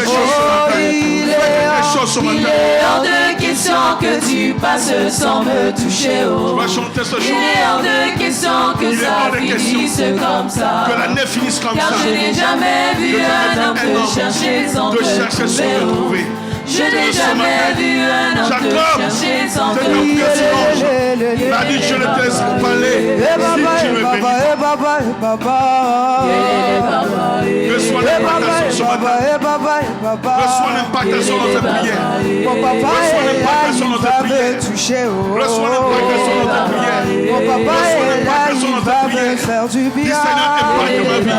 Fais quelque chose ce matin.
Il est hors de question que tu passes sans me toucher.
Tu vas chanter ce chant.
Il est hors de question que ça finisse comme ça.
Que l'année finisse comme ça.
Car je n'ai jamais vu un homme te chercher sans te trouver. Je n'ai jamais vu un homme te chercher sans te trouver.
Il a dit, je ne te laisse pas parler. Si tu me bénis. Reçois l'impactation ce matin. Reçois l'impactation dans tes prières. Reçois l'impactation dans tes prières. Reçois l'impactation dans tes prières. Reçois l'impactation dans tes prières. Dis Seigneur, impacte ma vie.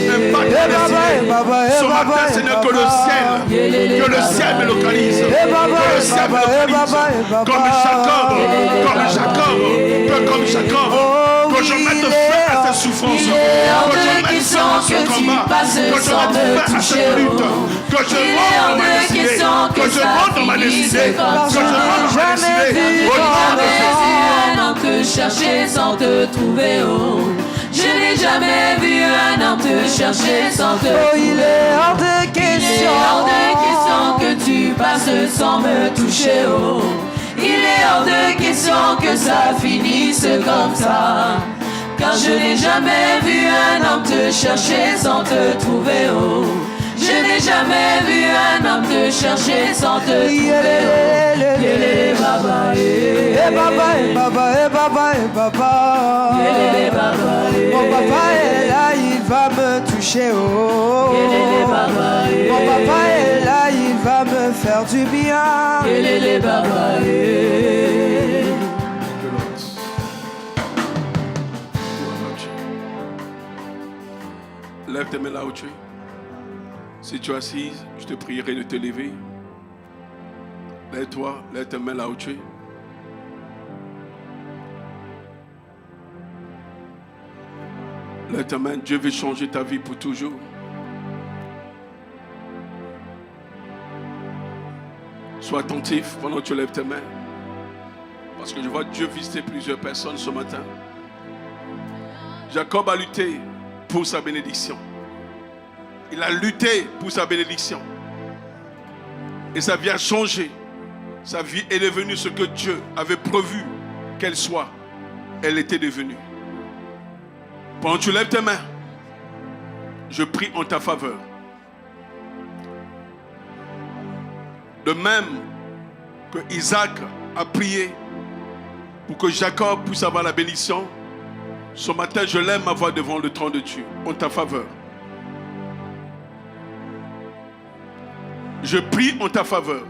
Impacte ma destinée. Ce matin, Seigneur, que le ciel me localise. Que le ciel me localise. Comme Jacob. Que je mette fin à cette souffrance. Que je mette fin à ce combat. Que je mette fin à cette lutte. Que je rentre dans ma destinée. Que je rentre dans ma destinée.
Un homme te chercher sans te trouver. Je n'ai jamais vu un homme te chercher sans te trouver.
Il est hors de question.
Que tu passes sans me toucher. Il est hors de question que ça finisse comme ça. Car je n'ai jamais vu un homme te chercher sans te trouver. Je n'ai jamais vu un homme te chercher sans te trouver. Yélé baba,
Mon papa est là, il va me toucher. Oh. Mon papa est là, il va me faire du bien.
Lève tes mains là où tu es. Si tu es assise, je te prierai de te lever. Lève-toi, lève tes mains là où tu es. Lève ta main, Dieu veut changer ta vie pour toujours. Sois attentif pendant que tu lèves tes mains. Parce que je vois Dieu visiter plusieurs personnes ce matin. Jacob a lutté pour sa bénédiction. Il a lutté pour sa bénédiction. Et sa vie a changé. Sa vie est devenue ce que Dieu avait prévu qu'elle soit. Elle était devenue. Pendant que tu lèves tes mains, je prie en ta faveur. De même que Isaac a prié pour que Jacob puisse avoir la bénédiction, ce matin, je lève ma voix devant le trône de Dieu, en ta faveur. Je prie en ta faveur.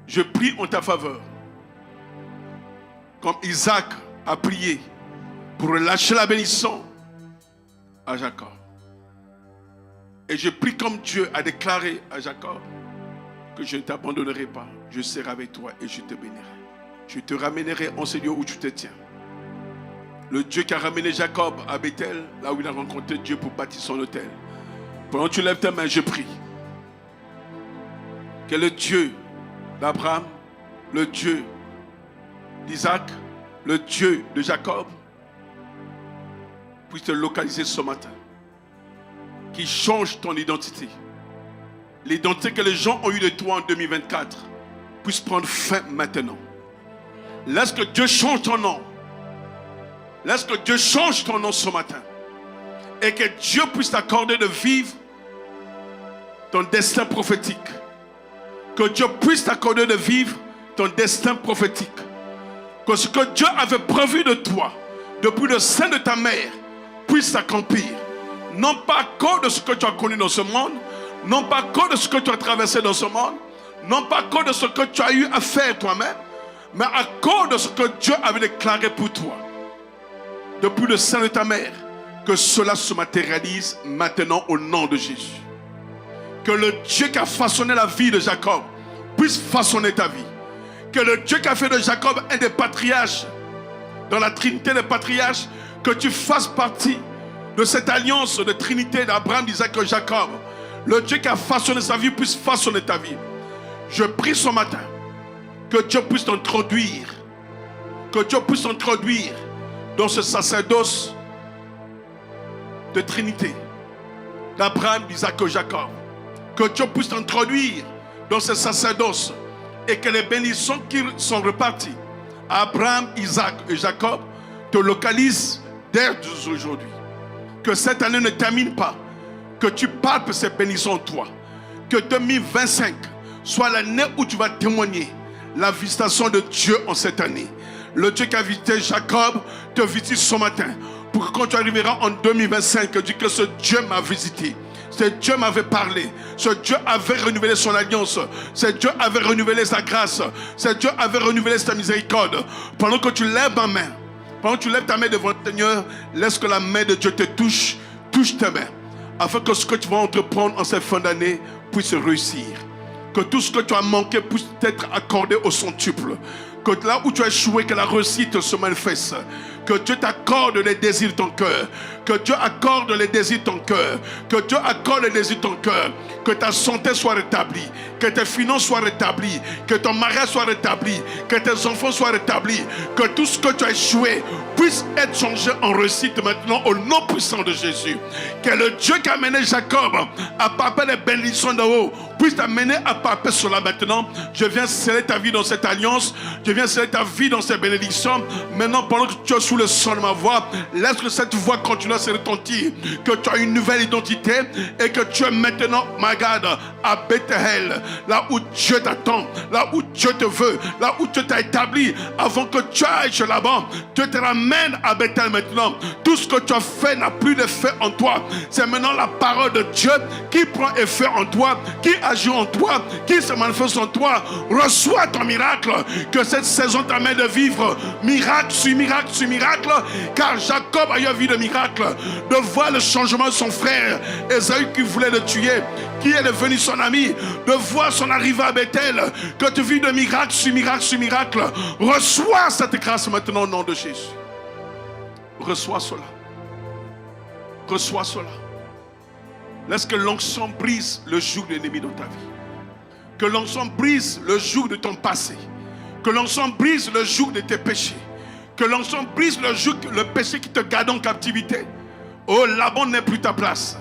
Je prie en ta faveur. Comme Isaac a prié pour relâcher la bénédiction à Jacob. Et je prie comme Dieu a déclaré à Jacob que je ne t'abandonnerai pas. Je serai avec toi et je te bénirai. Je te ramènerai en ce lieu où tu te tiens. Le Dieu qui a ramené Jacob à Bethel, là où il a rencontré Dieu pour bâtir son autel. Pendant que tu lèves ta main, je prie que le Dieu d'Abraham, le Dieu d'Isaac, le Dieu de Jacob puisse te localiser ce matin. Qui change ton identité. L'identité que les gens ont eue de toi en 2024 puisse prendre fin maintenant. Laisse que Dieu change ton nom. Laisse que Dieu change ton nom ce matin. Et que Dieu puisse t'accorder de vivre ton destin prophétique. Que Dieu puisse t'accorder de vivre ton destin prophétique. Que ce que Dieu avait prévu de toi depuis le sein de ta mère puisse s'accomplir. Non pas à cause de ce que tu as connu dans ce monde, non pas à cause de ce que tu as traversé dans ce monde, non pas à cause de ce que tu as eu à faire toi-même, mais à cause de ce que Dieu avait déclaré pour toi. Depuis le sein de ta mère, que cela se matérialise maintenant au nom de Jésus. Que le Dieu qui a façonné la vie de Jacob puisse façonner ta vie. Que le Dieu qui a fait de Jacob un des patriarches, dans la trinité des patriarches, que tu fasses partie de cette alliance de trinité d'Abraham, d'Isaac et Jacob. Le Dieu qui a façonné sa vie puisse façonner ta vie. Je prie ce matin que Dieu puisse t'introduire, que Dieu puisse t'introduire dans ce sacerdoce de trinité d'Abraham, d'Isaac et Jacob. Que Dieu puisse t'introduire dans ce sacerdoce et que les bénédictions qui sont reparties à Abraham, Isaac et Jacob te localisent dès aujourd'hui. Que cette année ne termine pas. Que tu palpes ces bénédictions en toi. Que 2025 soit l'année où tu vas témoigner la visitation de Dieu en cette année. Le Dieu qui a visité Jacob te visite ce matin. Pour que quand tu arriveras en 2025, dis que ce Dieu m'a visité. Ce Dieu m'avait parlé. Ce Dieu avait renouvelé son alliance. Ce Dieu avait renouvelé sa grâce. Ce Dieu avait renouvelé sa miséricorde. Pendant que tu lèves ma main, pendant que tu lèves ta main devant le Seigneur, laisse que la main de Dieu te touche. Touche tes mains. Afin que ce que tu vas entreprendre en cette fin d'année puisse réussir. Que tout ce que tu as manqué puisse être accordé au centuple. Que là où tu as échoué, que la réussite se manifeste. Que Dieu t'accorde les désirs de ton cœur. Que Dieu accorde les désirs de ton cœur. Que Dieu accorde les désirs de ton cœur. Que ta santé soit rétablie. Que tes finances soient rétablies. Que ton mariage soit rétabli. Que tes enfants soient rétablis. Que tout ce que tu as échoué puisse être changé en réussite maintenant au nom puissant de Jésus. Que le Dieu qui a amené Jacob à palper les bénédictions d'en haut puisse t'amener à palper cela maintenant. Je viens sceller ta vie dans cette alliance. Je viens sceller ta vie dans ces bénédictions. Maintenant, pendant que tu es sous le son de ma voix, laisse que cette voix continue à se retentir, que tu as une nouvelle identité et que tu es maintenant, my God, à Bethel, là où Dieu t'attend, là où Dieu te veut, là où Dieu t'a établi, avant que tu ailles chez là-bas. Dieu te ramène à Bethel maintenant. Tout ce que tu as fait n'a plus d'effet en toi. C'est maintenant la parole de Dieu qui prend effet en toi, qui agit en toi, qui se manifeste en toi. Reçois ton miracle, que cette saison t'amène de vivre miracle sur miracle sur miracle, car Jacob a eu envie de miracle, de voir le changement de son frère Ésaü qui voulait le tuer, qui est devenu son ami, de voir son arrivée à Bethel, que tu vis de miracle sur miracle sur miracle. Reçois cette grâce maintenant au nom de Jésus. Reçois cela. Reçois cela. Laisse que l'onction brise le joug de l'ennemi dans ta vie. Que l'onction brise le joug de ton passé. Que l'onction brise le joug de tes péchés. Que l'onction brise le péché qui te garde en captivité. Oh, là-bas n'est plus ta place.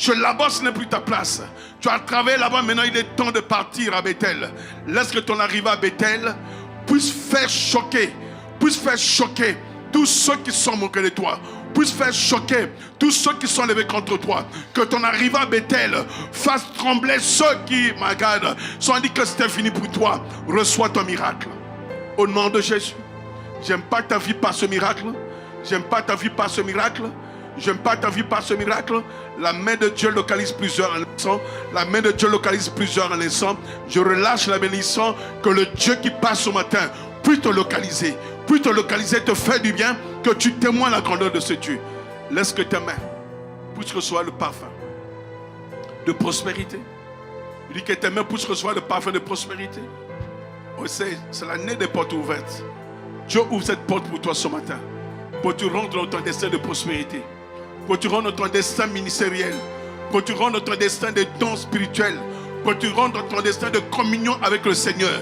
Là-bas, ce n'est plus ta place. Tu as travaillé là-bas, maintenant il est temps de partir à Bethel. Laisse que ton arrivée à Bethel puisse faire choquer tous ceux qui sont moqués de toi, puisse faire choquer tous ceux qui sont levés contre toi. Que ton arrivée à Bethel fasse trembler ceux qui, my God, sont dit que c'était fini pour toi. Reçois ton miracle. Au nom de Jésus. J'aime pas ta vie par ce miracle. J'aime pas ta vie par ce miracle. J'aime pas ta vie par ce miracle. La main de Dieu localise plusieurs en l'instant. La main de Dieu localise plusieurs en l'instant. Je relâche la bénédiction que le Dieu qui passe ce matin puisse te localiser. Puisse te localiser, te faire du bien. Que tu témoignes la grandeur de ce Dieu. Laisse que tes mains puissent recevoir le parfum de prospérité. Je dis que tes mains puissent recevoir le parfum de prospérité. Oh, c'est l'année des portes ouvertes. Dieu ouvre cette porte pour toi ce matin. Pour que tu rentres dans ton destin de prospérité. Pour que tu rentres dans ton destin ministériel. Pour que tu rentres dans ton destin de dons spirituels. Pour que tu rentres dans ton destin de communion avec le Seigneur.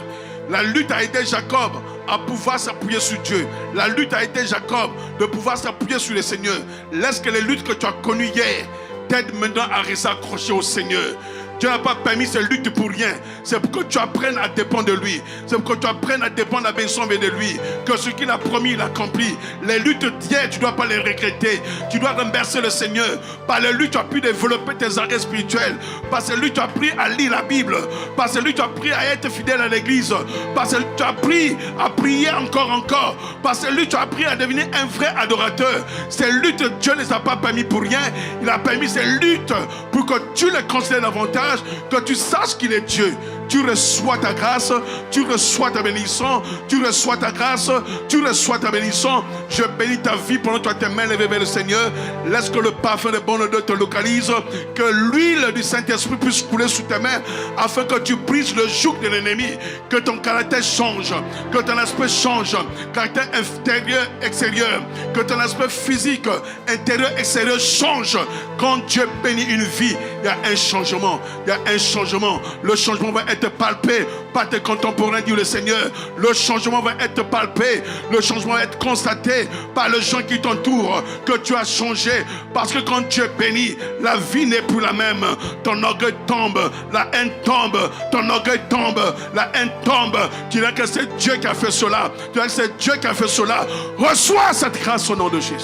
La lutte a aidé Jacob à pouvoir s'appuyer sur Dieu. La lutte a aidé Jacob de pouvoir s'appuyer sur le Seigneur. Laisse que les luttes que tu as connues hier t'aident maintenant à rester accroché au Seigneur. Dieu n'a pas permis ces luttes pour rien. C'est pour que tu apprennes à dépendre de lui. C'est pour que tu apprennes à dépendre à bénédiction de lui. Que ce qu'il a promis, il accomplit. Les luttes d'hier, tu ne dois pas les regretter. Tu dois remercier le Seigneur. Par les luttes, tu as pu développer tes arrêts spirituels. Par ces luttes, tu as appris à lire la Bible. Par ces luttes, tu as appris à être fidèle à l'église. Par ces luttes, tu as appris à prier encore. Par ces luttes, tu as appris à devenir un vrai adorateur. Ces luttes, Dieu ne les a pas permis pour rien. Il a permis ces luttes pour que tu les considères davantage. Que tu saches qu'il est Dieu. Tu reçois ta grâce, tu reçois ta bénédiction, tu reçois ta grâce, tu reçois ta bénédiction. Je bénis ta vie pendant que tu as tes mains levées vers le Seigneur. Laisse que le parfum de bonne odeur te localise, que l'huile du Saint-Esprit puisse couler sous tes mains, afin que tu brises le joug de l'ennemi, que ton caractère change, que ton aspect change, caractère intérieur, extérieur, que ton aspect physique, intérieur, extérieur change. Quand Dieu bénit une vie, il y a un changement. Il y a un changement. Le changement va être palpé par tes contemporains, dit le Seigneur. Le changement va être palpé. Le changement va être constaté par les gens qui t'entourent. Que tu as changé. Parce que quand Dieu bénit, la vie n'est plus la même. Ton orgueil tombe. La haine tombe. Ton orgueil tombe. La haine tombe. Tu diras que c'est Dieu qui a fait cela. Tu diras que c'est Dieu qui a fait cela. Reçois cette grâce au nom de Jésus.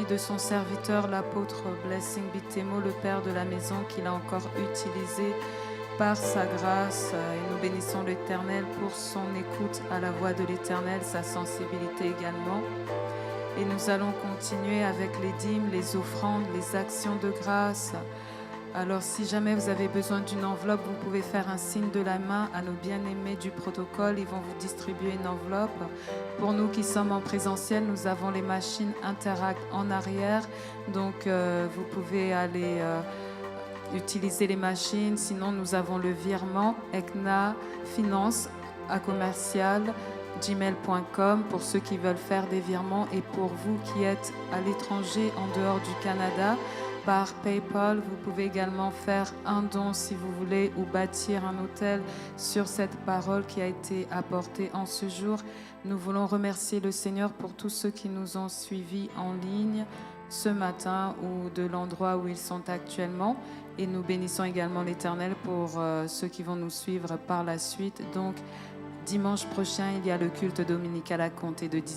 De son serviteur, l'apôtre Blessing Bitemo, le père de la maison, qu'il a encore utilisé par sa grâce. Et nous bénissons l'Éternel pour son écoute à la voix de l'Éternel, sa sensibilité également.
Et nous allons continuer avec les dîmes, les offrandes, les actions de grâce. Alors si jamais vous avez besoin d'une enveloppe, vous pouvez faire un signe de la main à nos bien-aimés du protocole. Ils vont vous distribuer une enveloppe. Pour nous qui sommes en présentiel, nous avons les machines Interact en arrière. Donc vous pouvez aller utiliser les machines. Sinon, nous avons le virement ECNA Finance à commercial gmail.com pour ceux qui veulent faire des virements. Et pour vous qui êtes à l'étranger, en dehors du Canada, par PayPal, vous pouvez également faire un don si vous voulez ou bâtir un hôtel sur cette parole qui a été apportée en ce jour. Nous voulons remercier le Seigneur pour tous ceux qui nous ont suivis en ligne ce matin ou de l'endroit où ils sont actuellement. Et nous bénissons également l'Éternel pour ceux qui vont nous suivre par la suite. Donc, dimanche prochain, il y a le culte dominical à compter de 10h.